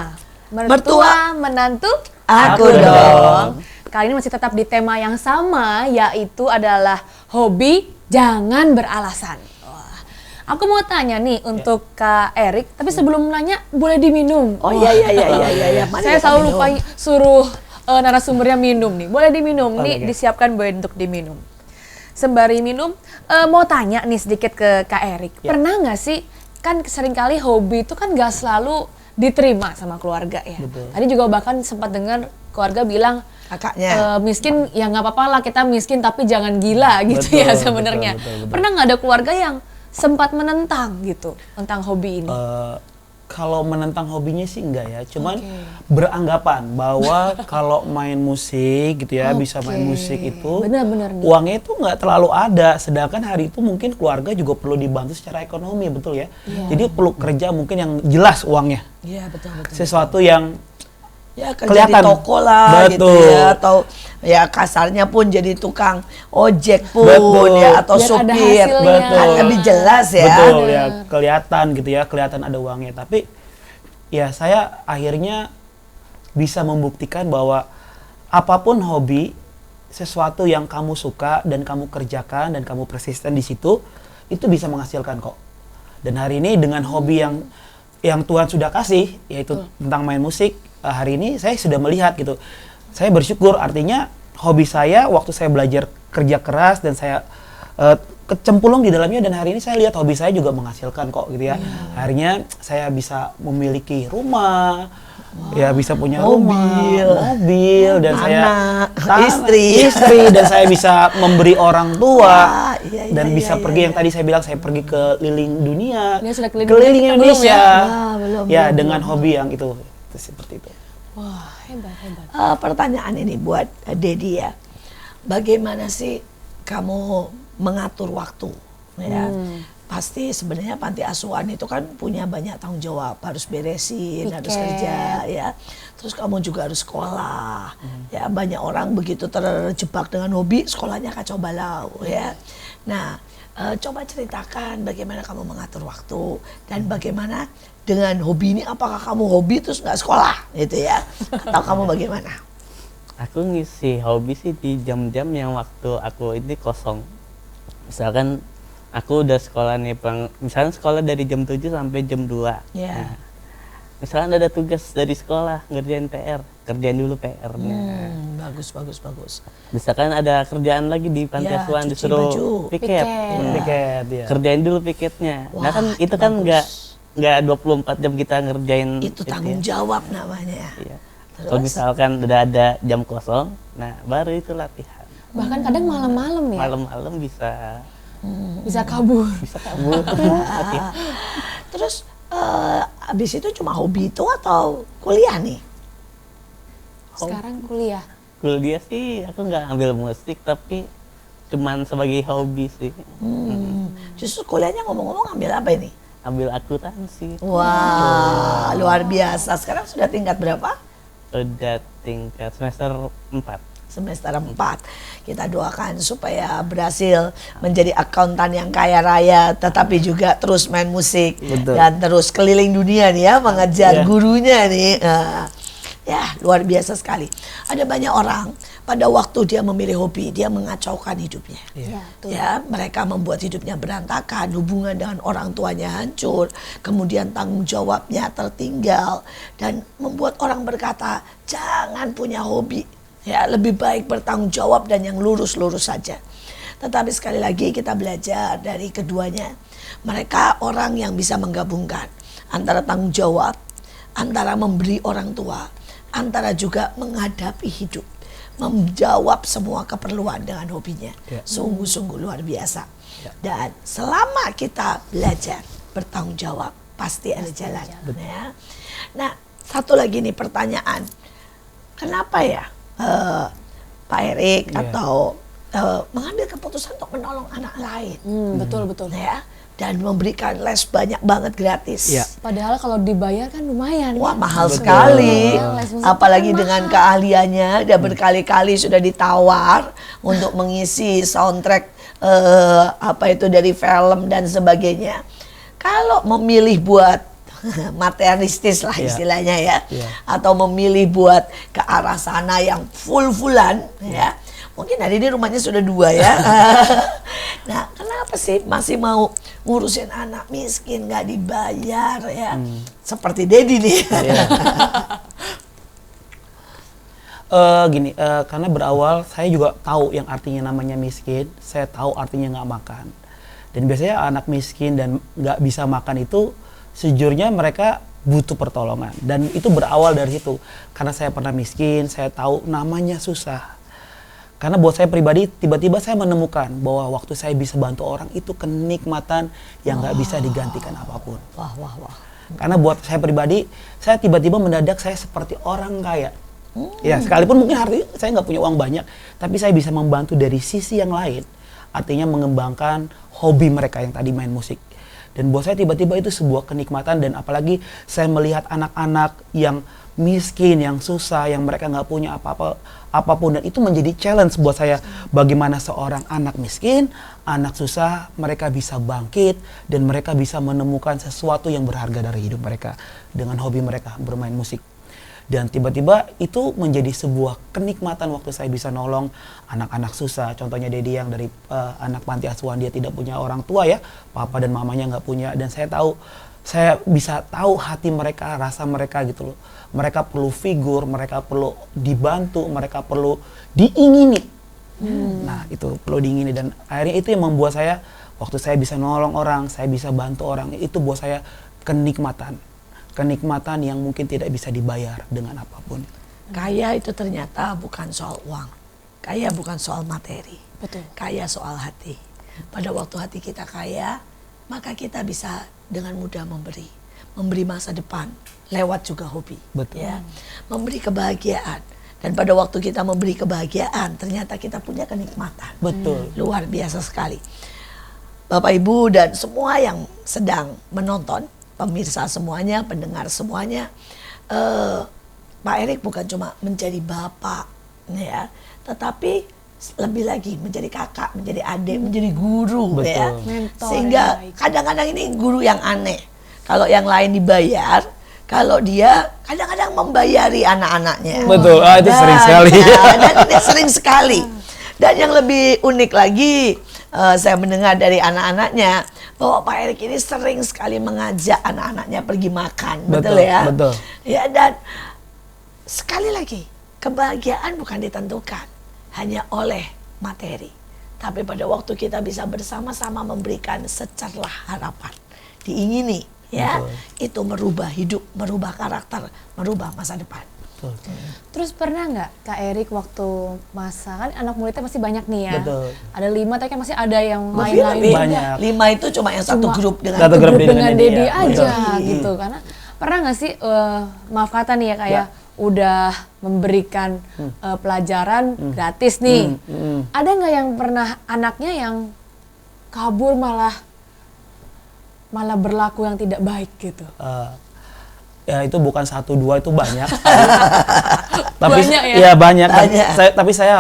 Mertua menantu, Akur dong. Kali ini masih tetap di tema yang sama, yaitu adalah hobi jangan beralasan. Wah, aku mau tanya nih untuk Kak Erik, tapi sebelum nanya boleh diminum. Oh Wah, iya. Mari saya kita selalu minum. lupa suruh narasumbernya minum nih. Boleh diminum Boleh, nih, Kak. disiapkan boleh untuk diminum. Sembari minum, mau tanya nih sedikit ke Kak Erik. Ya. Pernah nggak sih, kan seringkali hobi itu kan nggak selalu diterima sama keluarga ya. Betul. Tadi juga bahkan sempat dengar keluarga bilang Kakaknya. miskin ya nggak apa-apa lah, kita miskin tapi jangan gila gitu ya Betul, sebenarnya. betul. Pernah nggak ada keluarga yang sempat menentang gitu tentang hobi ini? Kalau menentang hobinya sih enggak ya, cuman Oke. beranggapan bahwa kalau main musik gitu ya, bisa main Oke. musik itu Benar-benar nih. uangnya itu nggak terlalu ada, sedangkan hari itu mungkin keluarga juga perlu dibantu secara ekonomi, betul ya. Iya. Jadi perlu kerja mungkin yang jelas uangnya, Iya betul. sesuatu yang Ya kerja di kelihatan. toko lah gitu Betul. ya, atau ya kasarnya pun jadi tukang ojek pun Betul. ya, atau Biar ada supir. hasilnya. Betul. Kan lebih jelas ya. betul ya, kelihatan gitu ya, kelihatan ada uangnya. Tapi ya saya akhirnya bisa membuktikan bahwa apapun hobi sesuatu yang kamu suka dan kamu kerjakan dan kamu persisten di situ, itu bisa menghasilkan kok. Dan hari ini dengan hobi yang Tuhan sudah kasih, yaitu tentang main musik, hari ini saya sudah melihat gitu. Saya bersyukur, artinya hobi saya waktu saya belajar kerja keras dan saya kecemplung di dalamnya, dan hari ini saya lihat hobi saya juga menghasilkan kok gitu ya. Akhirnya saya bisa memiliki rumah, ya bisa punya mobil dan istri dan saya bisa memberi orang tua dan bisa pergi yang iya. tadi saya bilang, saya pergi ke keliling dunia, Dia sudah keliling keliling Indonesia, belum ya dengan hobi yang itu seperti itu. Wah, hebat. Pertanyaan ini buat Dedi ya, bagaimana sih kamu mengatur waktu ya? Pasti sebenarnya panti asuhan itu kan punya banyak tanggung jawab, harus beresin, harus kerja ya. Terus kamu juga harus sekolah. Ya, banyak orang begitu terjebak dengan hobi, sekolahnya kacau balau ya. Nah, coba ceritakan bagaimana kamu mengatur waktu dan bagaimana dengan hobi ini, apakah kamu hobi terus nggak sekolah gitu ya? Atau kamu bagaimana? Aku ngisi hobi sih di jam-jam yang waktu aku ini kosong. Misalkan aku udah sekolah nih, misalnya sekolah dari jam 7 sampai jam 2. Ya. Nah, misalkan ada tugas dari sekolah, ngerjain PR, kerjain dulu PR-nya. Bagus. Misalkan ada kerjaan lagi di panti Ya, asuhan, cuci disuruh baju. piket. Piket ya. Kerjain dulu piketnya. Nah Wah, kan itu kan bagus. nggak 24 jam kita ngerjain Itu tanggung jawab namanya. Iya. Terus? Kalau misalkan udah ada jam kosong, nah baru itu latihan. Bahkan kadang malam-malam ya. Malam-malam bisa Bisa kabur. kabur. Latihan. Terus abis itu cuma hobi itu atau kuliah nih? Sekarang kuliah. Kuliah sih aku nggak ambil musik, tapi cuman sebagai hobi sih. Justru kuliahnya ngomong-ngomong ambil apa ini? Ambil akuntansi. Wah, luar biasa. Sekarang sudah tingkat berapa? Udah tingkat semester 4. Semester 4. Kita doakan supaya berhasil menjadi akuntan yang kaya raya, tetapi juga terus main musik. Betul. Dan terus keliling dunia nih ya, mengejar gurunya nih. Ya, luar biasa sekali. Ada banyak orang pada waktu dia memilih hobi, dia mengacaukan hidupnya. Ya, mereka membuat hidupnya berantakan, hubungan dengan orang tuanya hancur, kemudian tanggung jawabnya tertinggal, dan membuat orang berkata, jangan punya hobi. Ya, lebih baik bertanggung jawab dan yang lurus-lurus saja. Tetapi sekali lagi kita belajar dari keduanya. Mereka orang yang bisa menggabungkan antara tanggung jawab, antara memberi orang tua, antara juga menghadapi hidup, menjawab semua keperluan dengan hobinya. Sungguh-sungguh luar biasa. Dan selama kita belajar bertanggung jawab, pasti ada jalan. Ya. Nah, satu lagi nih pertanyaan. Kenapa ya Pak Erik atau mengambil keputusan untuk menolong anak lain? Betul. Ya, dan memberikan les banyak banget gratis. Iya. Padahal kalau dibayar kan lumayan. Wah, ya. mahal Betul. sekali. Les musik Apalagi kan dengan mahal. keahliannya, dia berkali-kali sudah ditawar untuk mengisi soundtrack apa itu dari film dan sebagainya. Kalau memilih buat materialistis lah istilahnya ya, atau memilih buat ke arah sana yang full-fullan ya, mungkin hari ini rumahnya sudah 2 ya. Nah, kenapa sih masih mau ngurusin anak miskin, nggak dibayar ya, seperti Dedi nih. Gini, karena berawal saya juga tahu yang artinya namanya miskin, saya tahu artinya nggak makan. Dan biasanya anak miskin dan nggak bisa makan itu sejujurnya mereka butuh pertolongan. Dan itu berawal dari situ. Karena saya pernah miskin, saya tahu namanya susah. Karena buat saya pribadi, tiba-tiba saya menemukan bahwa waktu saya bisa bantu orang itu kenikmatan yang nggak bisa digantikan apapun. Wah. Karena buat saya pribadi, saya tiba-tiba mendadak saya seperti orang kaya. Ya, sekalipun mungkin hari ini saya nggak punya uang banyak, tapi saya bisa membantu dari sisi yang lain. Artinya mengembangkan hobi mereka yang tadi main musik. Dan buat saya tiba-tiba itu sebuah kenikmatan, dan apalagi saya melihat anak-anak yang miskin, yang susah, yang mereka nggak punya apapun, dan itu menjadi challenge buat saya. Bagaimana seorang anak miskin, anak susah, mereka bisa bangkit dan mereka bisa menemukan sesuatu yang berharga dari hidup mereka dengan hobi mereka bermain musik. Dan tiba-tiba itu menjadi sebuah kenikmatan waktu saya bisa nolong anak-anak susah. Contohnya Dedi yang dari anak panti asuhan, dia tidak punya orang tua ya, papa dan mamanya nggak punya. Dan saya bisa tahu hati mereka, rasa mereka gitu loh. Mereka perlu figur, mereka perlu dibantu, mereka perlu diingini. Nah itu perlu diingini, dan akhirnya itu yang membuat saya, waktu saya bisa nolong orang, saya bisa bantu orang, itu buat saya kenikmatan yang mungkin tidak bisa dibayar dengan apapun. Kaya itu ternyata bukan soal uang, kaya bukan soal materi, Betul. kaya soal hati. Pada waktu hati kita kaya, maka kita bisa dengan mudah memberi masa depan lewat juga hobi. Betul. Ya, memberi kebahagiaan. Dan pada waktu kita memberi kebahagiaan, ternyata kita punya kenikmatan. Betul. Luar biasa sekali. Bapak Ibu dan semua yang sedang menonton, pemirsa semuanya, pendengar semuanya, Pak Erik bukan cuma menjadi bapak, ya, tetapi lebih lagi menjadi kakak, menjadi adik, menjadi guru, Betul. ya. Mentor Sehingga yang baik. kadang-kadang ini guru yang aneh. Kalau yang lain dibayar, kalau dia kadang-kadang membayari anak-anaknya. Betul, itu sering sekali. Dan ini sering sekali. Dan yang lebih unik lagi, saya mendengar dari anak-anaknya bahwa Pak Erik ini sering sekali mengajak anak-anaknya pergi makan, betul, Betul, ya? betul. Ya, dan sekali lagi, kebahagiaan bukan ditentukan hanya oleh materi, tapi pada waktu kita bisa bersama-sama memberikan secerlah harapan, diingini, ya, Betul. itu merubah hidup, merubah karakter, merubah masa depan. Betul. Terus pernah nggak Kak Erik waktu masa, kan anak muridnya masih banyak nih ya? Betul. Ada 5, tapi kan masih ada yang Masih lain-lain lebih. juga. Banyak. 5 itu cuma yang satu Cuma grup dengan satu grup dengan dengan Dedi Dedi, ya. aja Betul. gitu. Karena pernah nggak sih, maaf kata nih ya, kayak udah memberikan pelajaran gratis nih. Ada nggak yang pernah anaknya yang kabur malah berlaku yang tidak baik gitu? Ya itu bukan 1, 2, itu banyak. Tapi Banyak ya? ya banyak. Banyak. Tapi saya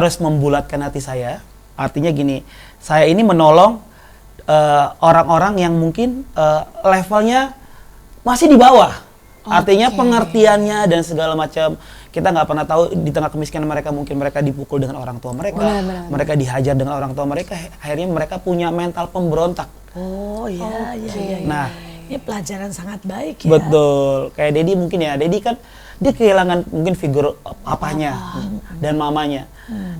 harus membulatkan hati saya. Artinya gini, saya ini menolong orang-orang yang mungkin levelnya masih di bawah. Artinya Oke. pengertiannya dan segala macam, kita nggak pernah tahu di tengah kemiskinan mereka, mungkin mereka dipukul dengan orang tua mereka, Benar. mereka dihajar dengan orang tua mereka, akhirnya mereka punya mental pemberontak. Oh ya, ya, Oke. ya, ya. Nah, Ini pelajaran sangat baik ya. betul. Kayak Dedi mungkin ya, Dedi kan dia kehilangan mungkin figur papanya dan mamanya.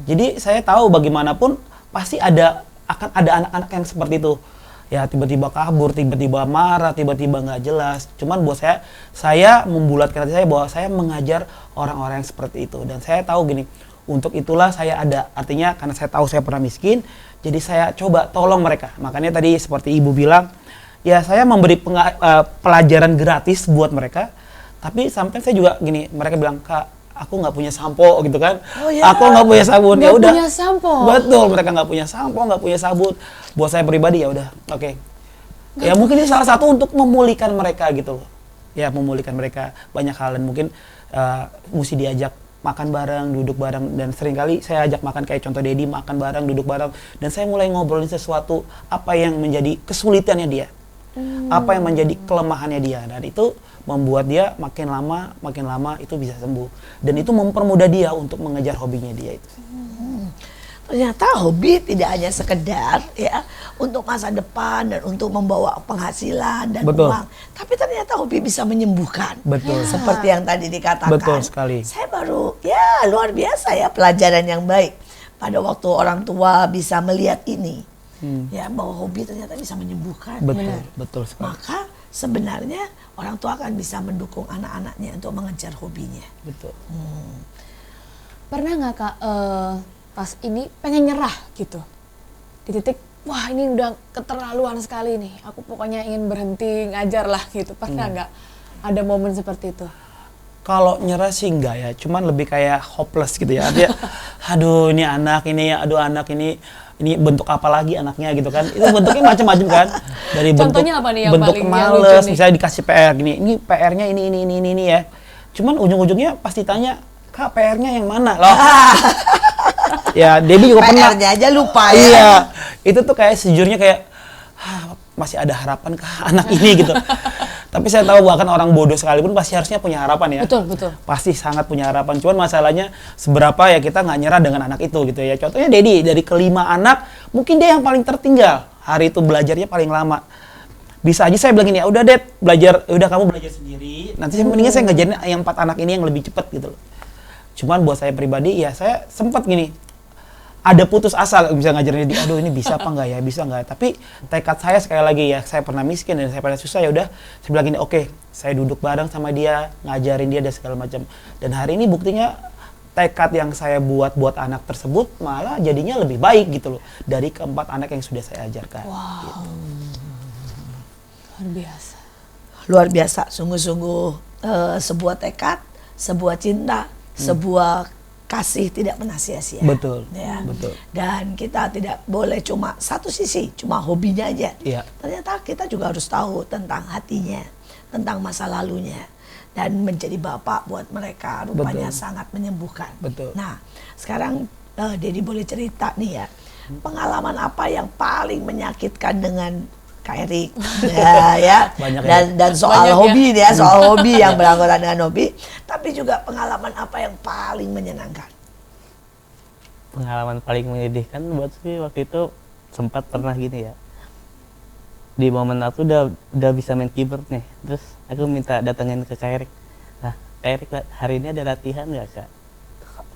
Jadi saya tahu bagaimanapun pasti akan ada anak-anak yang seperti itu. Ya tiba-tiba kabur, tiba-tiba marah, tiba-tiba nggak jelas. Cuman buat saya membulatkan hati saya bahwa saya mengajar orang-orang yang seperti itu. Dan saya tahu gini, untuk itulah saya ada. Artinya karena saya tahu saya pernah miskin, jadi saya coba tolong mereka. Makanya tadi seperti Ibu bilang, ya saya memberi pelajaran gratis buat mereka. Tapi sampai saya juga gini, mereka bilang, Kak, aku nggak punya sampo gitu kan. Oh, ya. Aku nggak punya sabun. Nggak Ya udah. punya sampo. Betul, mereka nggak punya sampo, nggak punya sabun. Buat saya pribadi ya udah, oke. Ya mungkin ini salah satu untuk memulihkan mereka gitu loh. Ya memulihkan mereka banyak hal, dan mungkin mesti diajak makan bareng, duduk bareng, dan seringkali saya ajak makan kayak contoh Dedi, makan bareng, duduk bareng, dan saya mulai ngobrolin sesuatu apa yang menjadi kesulitannya dia. Apa yang menjadi kelemahannya dia, dan itu membuat dia makin lama itu bisa sembuh, dan itu mempermudah dia untuk mengejar hobinya dia itu. Ternyata hobi tidak hanya sekedar ya untuk masa depan dan untuk membawa penghasilan dan Betul. uang, tapi ternyata hobi bisa menyembuhkan. Betul. Seperti yang tadi dikatakan. Betul sekali. Saya baru ya luar biasa ya pelajaran yang baik pada waktu orang tua bisa melihat ini. Ya bahwa hobi ternyata bisa menyembuhkan. Betul sekali. Maka sebenarnya orang tua akan bisa mendukung anak-anaknya untuk mengejar hobinya. Betul. Pernah nggak Kak, pas ini pengen nyerah gitu, di titik wah ini udah keterlaluan sekali nih, aku pokoknya ingin berhenti ngajar lah gitu, pernah nggak ada momen seperti itu? Kalau nyerah sih enggak ya, cuman lebih kayak hopeless gitu ya. Artinya, aduh ini anak ini bentuk apa lagi anaknya gitu kan. Itu bentuknya macam-macam kan. Dari Contohnya apa nih yang bentuk paling males, lucu nih? misalnya dikasih PR gini, ini PR-nya ini ya. Cuman ujung-ujungnya pasti tanya, Kak PR-nya yang mana loh? Ya, Debbie juga pernah. PR-nya aja lupa ya. Iya, itu tuh kayak sejujurnya kayak masih ada harapan kah anak ini gitu. Tapi saya tahu bahkan orang bodoh sekalipun pasti harusnya punya harapan ya. Betul, betul. Pasti sangat punya harapan. Cuman masalahnya seberapa ya kita nggak nyerah dengan anak itu gitu ya. Contohnya Dedi, dari kelima anak, mungkin dia yang paling tertinggal. Hari itu belajarnya paling lama. Bisa aja saya bilang gini, ya udah Ded, belajar, udah kamu belajar sendiri. Nanti mendingan saya ngajarin yang 4 anak ini yang lebih cepat gitu loh. Cuman buat saya pribadi ya saya sempat gini, ada putus asa bisa ngajarin dia, aduh ini bisa apa enggak ya, bisa enggak. Tapi tekad saya sekali lagi ya, saya pernah miskin dan saya pernah susah, ya udah saya bilang gini, oke, saya duduk bareng sama dia, ngajarin dia dan segala macam. Dan hari ini buktinya tekad yang saya buat anak tersebut malah jadinya lebih baik gitu loh dari keempat anak yang sudah saya ajarkan. Wow. Gitu. Luar biasa. Luar biasa, sungguh-sungguh sebuah tekad, sebuah cinta, sebuah kasih tidak pernah sia-sia. Betul, Ya. betul. Dan kita tidak boleh cuma satu sisi, cuma hobinya aja. Iya. Ternyata kita juga harus tahu tentang hatinya, tentang masa lalunya. Dan menjadi bapak buat mereka rupanya Betul. sangat menyembuhkan. Betul. Nah, sekarang Dedi boleh cerita nih ya, pengalaman apa yang paling menyakitkan dengan Kak Erik ya. Banyak ya. Dan soal Banyak ya. hobi nih ya, soal hobi yang beranggotan dengan hobi, tapi juga pengalaman apa yang paling menyenangkan. Pengalaman paling menyedihkan buat sih waktu itu sempat pernah gini ya. Di momen aku udah bisa main keyboard nih, terus aku minta datengin ke Kak Erik. Nah, Kak Erik, hari ini ada latihan nggak Kak?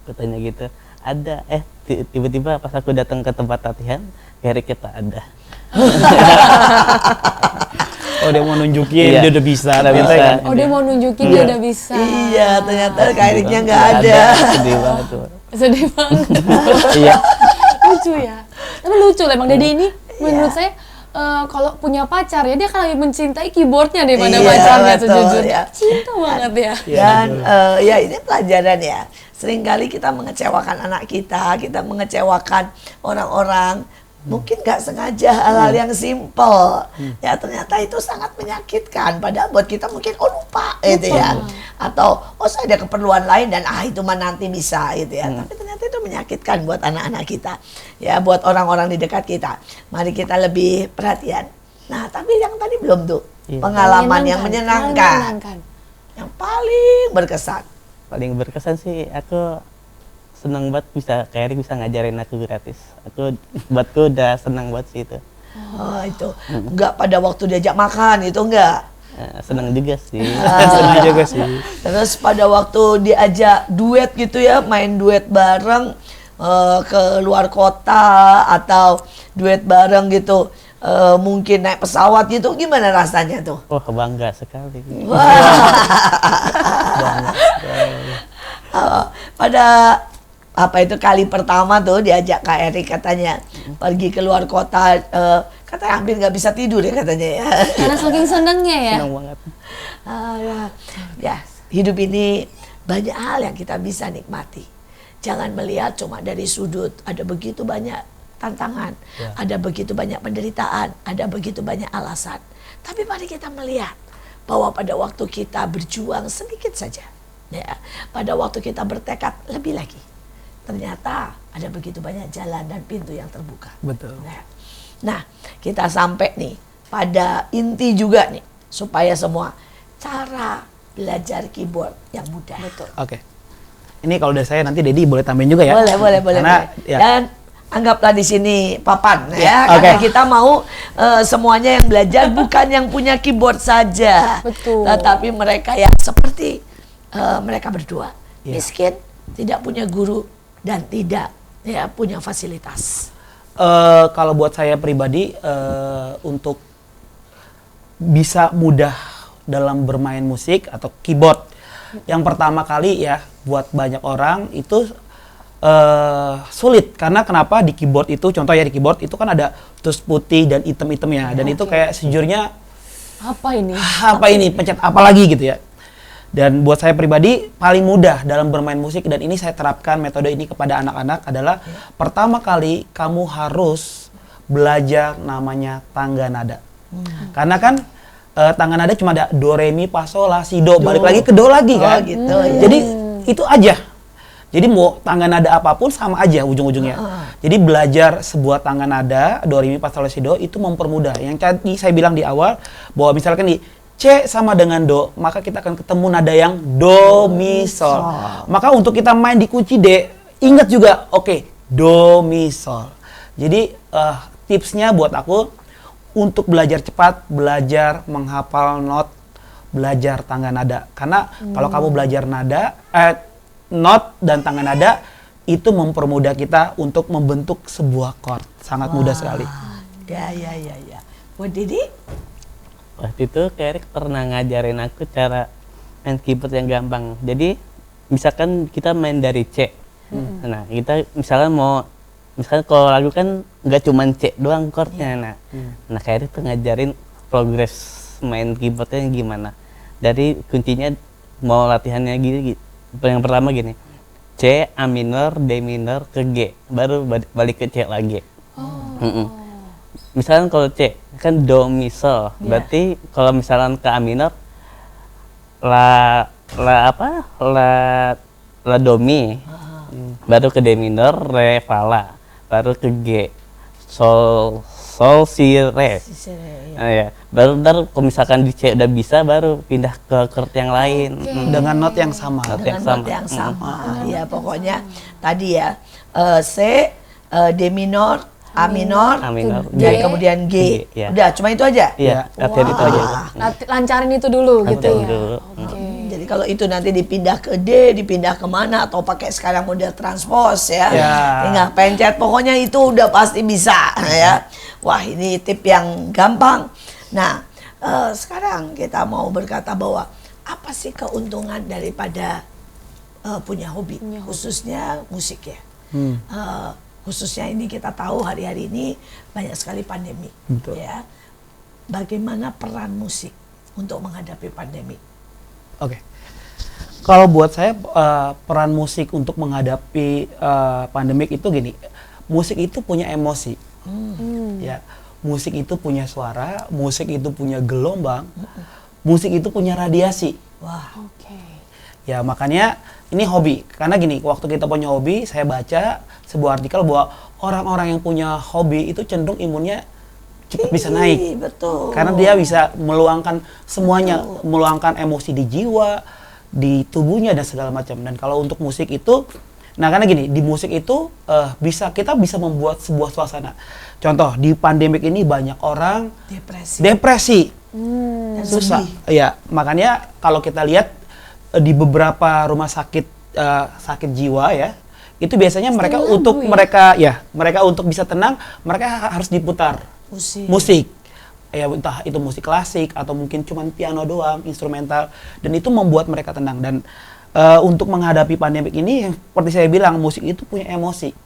Aku tanya gitu. Ada. Tiba-tiba pas aku datang ke tempat latihan, Kak Erik kita ada. Oh dia mau nunjukin Iya. dia udah bisa. Udah ternyata bisa. kan. Oh dia mau nunjukin dia udah bisa. Iya, ternyata Kak Eriknya nggak Nggak ada. Sedih banget tuh. Sedih banget. Iya. Lucu ya. Tapi lucu lah emang Dede ini menurut saya kalau punya pacar ya dia akan lebih mencintai keyboardnya daripada Iya, pacarnya betul, sejujurnya. ya. Cinta banget ya. Iya, Dan betul. ya ini pelajaran ya. Seringkali kita mengecewakan anak kita mengecewakan orang-orang. Mungkin nggak sengaja hal-hal yang simple. Ya ternyata itu sangat menyakitkan. Padahal buat kita mungkin lupa gitu ya. Atau saya ada keperluan lain dan itu mah nanti bisa gitu ya. Tapi ternyata itu menyakitkan buat anak-anak kita. Ya buat orang-orang di dekat kita. Mari kita lebih perhatian. Nah tapi yang tadi belum tuh. Iya. Pengalaman yang menyenangkan. Yang paling berkesan. Paling berkesan sih aku senang banget bisa Kak Erik bisa ngajarin aku gratis. Buatku udah senang banget sih itu. Oh itu. Enggak pada waktu diajak makan itu enggak. Senang juga sih. Sedih juga sih. Terus pada waktu diajak duet gitu ya, main duet bareng ke luar kota atau duet bareng gitu, mungkin naik pesawat gitu, gimana rasanya tuh? Oh bangga sekali. Pada apa itu kali pertama tuh diajak Kak Erik katanya pergi ke luar kota, katanya hampir nggak bisa tidur ya katanya ya. Karena saking senengnya ya. Senang banget. Ya, hidup ini banyak hal yang kita bisa nikmati. Jangan melihat cuma dari sudut, ada begitu banyak tantangan, ada begitu banyak penderitaan, ada begitu banyak alasan. Tapi mari kita melihat bahwa pada waktu kita berjuang sedikit saja, ya, pada waktu kita bertekad lebih lagi, ternyata ada begitu banyak jalan dan pintu yang terbuka. Betul. Nah, kita sampai nih pada inti juga nih, supaya semua cara belajar keyboard yang mudah. Betul. Oke. Ini kalau dari saya nanti Dedi boleh tambahin juga ya. Boleh. Karena ya, Dan anggaplah di sini papan ya, Oke. karena kita mau semuanya yang belajar bukan yang punya keyboard saja, Betul. tetapi mereka yang seperti mereka berdua, Iya. miskin, tidak punya guru dan tidak ya punya fasilitas. kalau buat saya pribadi untuk bisa mudah dalam bermain musik atau keyboard, yang pertama kali ya buat banyak orang itu sulit. Karena kenapa? Di keyboard itu, contoh ya di keyboard itu kan ada tulis putih dan item-itemnya, dan itu kayak sejujurnya Apa ini? apa ini, pencet apa lagi gitu ya. Dan buat saya pribadi paling mudah dalam bermain musik, dan ini saya terapkan metode ini kepada anak-anak adalah pertama kali kamu harus belajar namanya tangga nada. Karena kan tangga nada cuma ada do, re, mi, fa, sol, la, si, do, balik lagi ke do lagi kan. Gitu ya. Jadi itu aja. Jadi mau tangga nada apapun sama aja ujung-ujungnya. Jadi belajar sebuah tangga nada do, re, mi, fa, sol, la, si, do itu mempermudah. Yang tadi saya bilang di awal bahwa misalkan di C sama dengan do, maka kita akan ketemu nada yang do, mi, sol. Maka untuk kita main di kunci D, ingat juga, oke, do, mi, sol. Jadi tipsnya buat aku, untuk belajar cepat, belajar menghafal not, belajar tangga nada. Karena kalau kamu belajar not dan tangga nada, itu mempermudah kita untuk membentuk sebuah chord. Sangat mudah sekali. Ya. Buat Didi? Waktu itu Erik pernah ngajarin aku cara main keyboard yang gampang. Jadi misalkan kita main dari C. Nah, kita misalkan kalau lagu kan nggak cuma C doang chordnya. Nah Erik tuh ngajarin progres main keyboardnya gimana. Dari kuncinya mau latihannya gini. Yang pertama gini. C, A minor, D minor ke G. Baru balik ke C lagi. Misalkan kalau C kan do mi sol, berarti kalau misalkan ke A minor la do mi, baru ke D minor re fa la, baru ke G sol si re. Nah, ya. Baru kalau misalkan di C udah bisa, baru pindah ke chord yang lain. Dengan not yang sama. Not yang sama. Ya pokoknya tadi ya C, D minor, A minor, dan kemudian G. Ya. Udah, cuma itu aja? Iya, latihan itu aja. Lancarin itu dulu gitu ya. Dulu. Jadi kalau itu nanti dipindah ke D, dipindah kemana, atau pakai sekarang model transpose ya. Tinggal pencet, pokoknya itu udah pasti bisa ya. Wah, ini tip yang gampang. Nah, sekarang kita mau berkata bahwa apa sih keuntungan daripada punya hobi, khususnya musik ya. Khususnya ini kita tahu hari-hari ini banyak sekali pandemi. Betul. Ya. Bagaimana peran musik untuk menghadapi pandemi? Oke. Kalau buat saya peran musik untuk menghadapi pandemik itu gini. Musik itu punya emosi. Ya, musik itu punya suara, musik itu punya gelombang, musik itu punya radiasi. Wah, Ya, makanya ini hobi. Karena gini, waktu kita punya hobi, saya baca sebuah artikel bahwa orang-orang yang punya hobi itu cenderung imunnya cepat bisa naik. Betul. Karena dia bisa meluangkan semuanya, meluangkan emosi di jiwa, di tubuhnya dan segala macam. Dan kalau untuk musik itu, nah karena gini, di musik itu kita bisa membuat sebuah suasana. Contoh, di pandemik ini banyak orang depresi. Dan Susah. sedih. Ya, makanya kalau kita lihat di beberapa rumah sakit sakit jiwa ya, itu biasanya mereka untuk mereka untuk bisa tenang, mereka harus diputar musik. Ya, entah itu musik klasik atau mungkin cuman piano doang, instrumental, dan itu membuat mereka tenang. Dan untuk menghadapi pandemik ini, seperti saya bilang, musik itu punya emosi.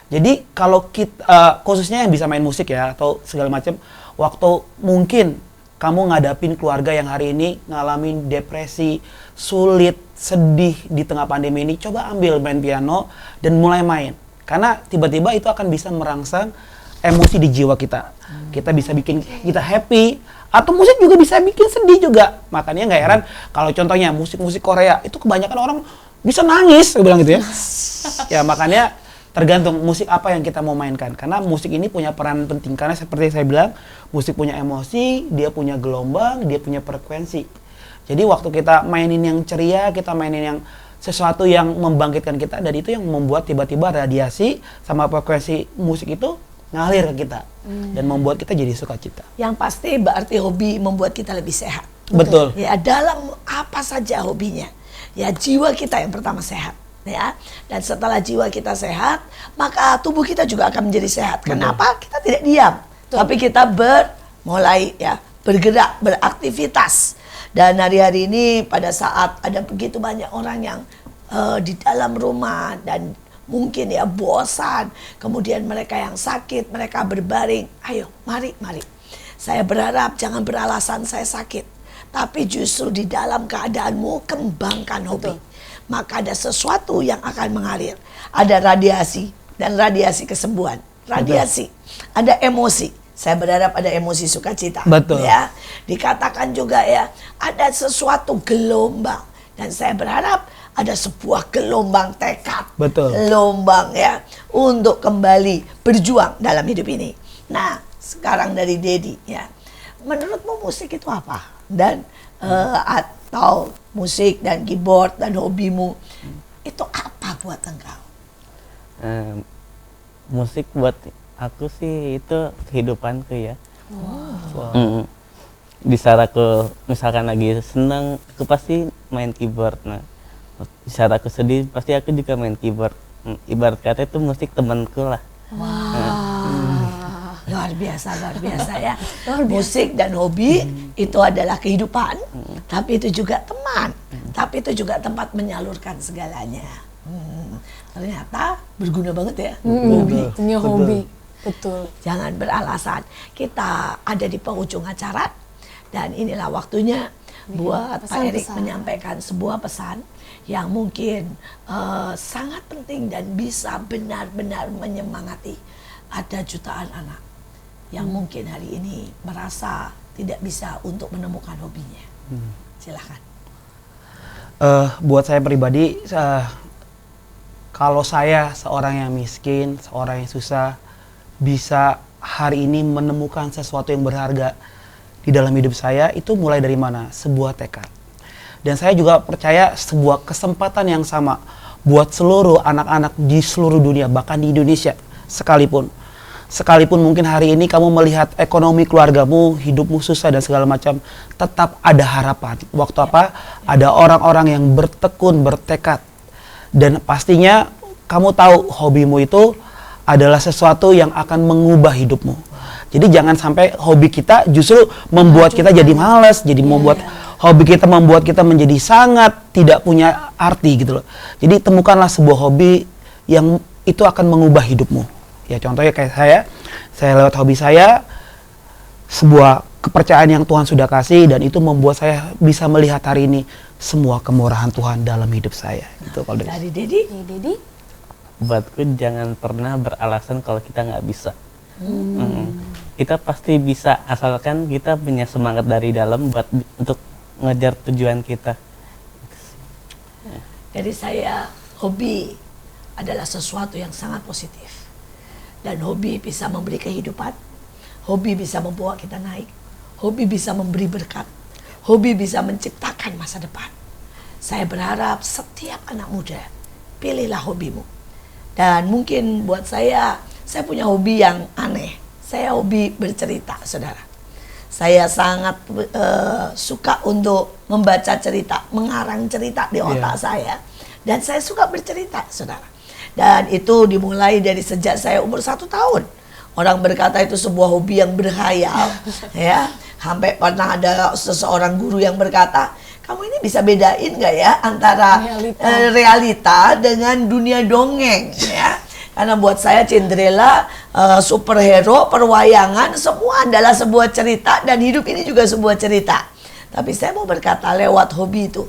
Jadi kalau kita khususnya yang bisa main musik ya atau segala macam, waktu mungkin kamu ngadapin keluarga yang hari ini ngalamin depresi, sulit, sedih di tengah pandemi ini, coba ambil main piano dan mulai main. Karena tiba-tiba itu akan bisa merangsang emosi di jiwa kita. Kita bisa bikin kita happy, atau musik juga bisa bikin sedih juga. Makanya nggak heran kalau contohnya musik-musik Korea, itu kebanyakan orang bisa nangis, saya bilang gitu ya. Ya makanya tergantung musik apa yang kita mau mainkan. Karena musik ini punya peran penting. Karena seperti saya bilang, musik punya emosi, dia punya gelombang, dia punya frekuensi. Jadi waktu kita mainin yang ceria, kita mainin yang sesuatu yang membangkitkan kita, dan itu yang membuat tiba-tiba radiasi sama frekuensi musik itu ngalir ke kita. Dan membuat kita jadi sukacita. Yang pasti berarti hobi membuat kita lebih sehat. Betul. Ya, dalam apa saja hobinya. Ya, jiwa kita yang pertama sehat. Ya, dan setelah jiwa kita sehat, maka tubuh kita juga akan menjadi sehat. Kenapa? Kita tidak diam, tapi kita mulai bergerak, beraktivitas. Dan hari-hari ini pada saat ada begitu banyak orang yang di dalam rumah dan mungkin ya bosan, kemudian mereka yang sakit, mereka berbaring. Ayo, mari. Saya berharap jangan beralasan saya sakit, tapi justru di dalam keadaanmu kembangkan hobi. Maka ada sesuatu yang akan mengalir. Ada radiasi dan radiasi kesembuhan. Radiasi, ada emosi. Saya berharap ada emosi sukacita. Betul. Ya, dikatakan juga ya, ada sesuatu gelombang, dan saya berharap ada sebuah gelombang tekad. Betul. Gelombang ya untuk kembali berjuang dalam hidup ini. Nah, sekarang dari Dedi ya. Menurutmu musik itu apa? dan atau musik dan keyboard dan hobimu itu apa buat engkau? Musik buat aku sih itu kehidupanku ya. Di saat aku misalkan lagi senang, aku pasti main keyboard. Nah, di saat aku sedih, pasti aku juga main keyboard. Ibarat kata itu musik temanku lah. Luar biasa ya. Musik dan hobi itu adalah kehidupan, tapi itu juga teman, tapi itu juga tempat menyalurkan segalanya. Ternyata berguna banget ya, hobi. Punya hobi. Betul. Jangan beralasan. Kita ada di penghujung acara dan inilah waktunya buat Pak Erik menyampaikan sebuah pesan yang mungkin sangat penting dan bisa benar-benar menyemangati. Ada jutaan anak yang mungkin hari ini merasa tidak bisa untuk menemukan hobinya. Silakan. Buat saya pribadi, kalau saya seorang yang miskin, seorang yang susah, bisa hari ini menemukan sesuatu yang berharga di dalam hidup saya, itu mulai dari mana? Sebuah tekad. Dan saya juga percaya sebuah kesempatan yang sama buat seluruh anak-anak di seluruh dunia, bahkan di Indonesia sekalipun. Sekalipun mungkin hari ini kamu melihat ekonomi keluargamu, hidupmu susah dan segala macam, tetap ada harapan. Waktu apa? Ada orang-orang yang bertekun, bertekad. Dan pastinya kamu tahu hobimu itu adalah sesuatu yang akan mengubah hidupmu. Jadi jangan sampai hobi kita justru membuat kita jadi malas, jadi membuat hobi kita membuat kita menjadi sangat tidak punya arti gitu loh. Jadi temukanlah sebuah hobi yang itu akan mengubah hidupmu. Ya contohnya kayak saya lewat hobi saya, sebuah kepercayaan yang Tuhan sudah kasih dan itu membuat saya bisa melihat hari ini semua kemurahan Tuhan dalam hidup saya. Gitu kalau dari Dedi. Buatku jangan pernah beralasan kalau kita nggak bisa. Kita pasti bisa asalkan kita punya semangat dari dalam buat untuk ngejar tujuan kita. Dari saya, hobi adalah sesuatu yang sangat positif. Dan hobi bisa memberi kehidupan, hobi bisa membawa kita naik, hobi bisa memberi berkat, hobi bisa menciptakan masa depan. Saya berharap setiap anak muda, pilihlah hobimu. Dan mungkin buat saya punya hobi yang aneh. Saya hobi bercerita, saudara. Saya sangat suka untuk membaca cerita, mengarang cerita di otak saya. Dan saya suka bercerita, saudara. Dan itu dimulai dari sejak saya umur 1 tahun. Orang berkata itu sebuah hobi yang berkhayal. Ya, sampai pernah ada seseorang guru yang berkata, kamu ini bisa bedain nggak ya antara realita dengan dunia dongeng, ya? Karena buat saya Cinderella, superhero, perwayangan, semua adalah sebuah cerita dan hidup ini juga sebuah cerita. Tapi saya mau berkata lewat hobi itu,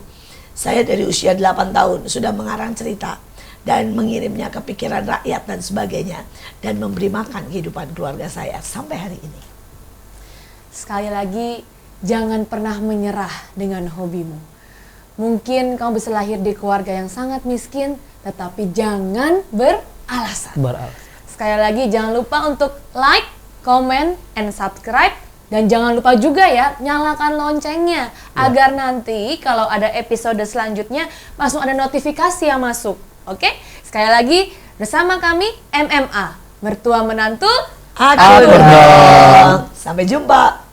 saya dari usia 8 tahun sudah mengarang cerita dan mengirimnya ke pikiran rakyat dan sebagainya dan memberi makan kehidupan keluarga saya sampai hari ini. Sekali lagi, jangan pernah menyerah dengan hobimu. Mungkin kamu bisa lahir di keluarga yang sangat miskin, tetapi jangan beralasan. Sekali lagi, jangan lupa untuk like, comment, and subscribe. Dan jangan lupa juga ya, nyalakan loncengnya. Agar nanti kalau ada episode selanjutnya, langsung ada notifikasi yang masuk. Oke? Sekali lagi, bersama kami MMA. Mertua menantu, Akur dong. Sampai jumpa.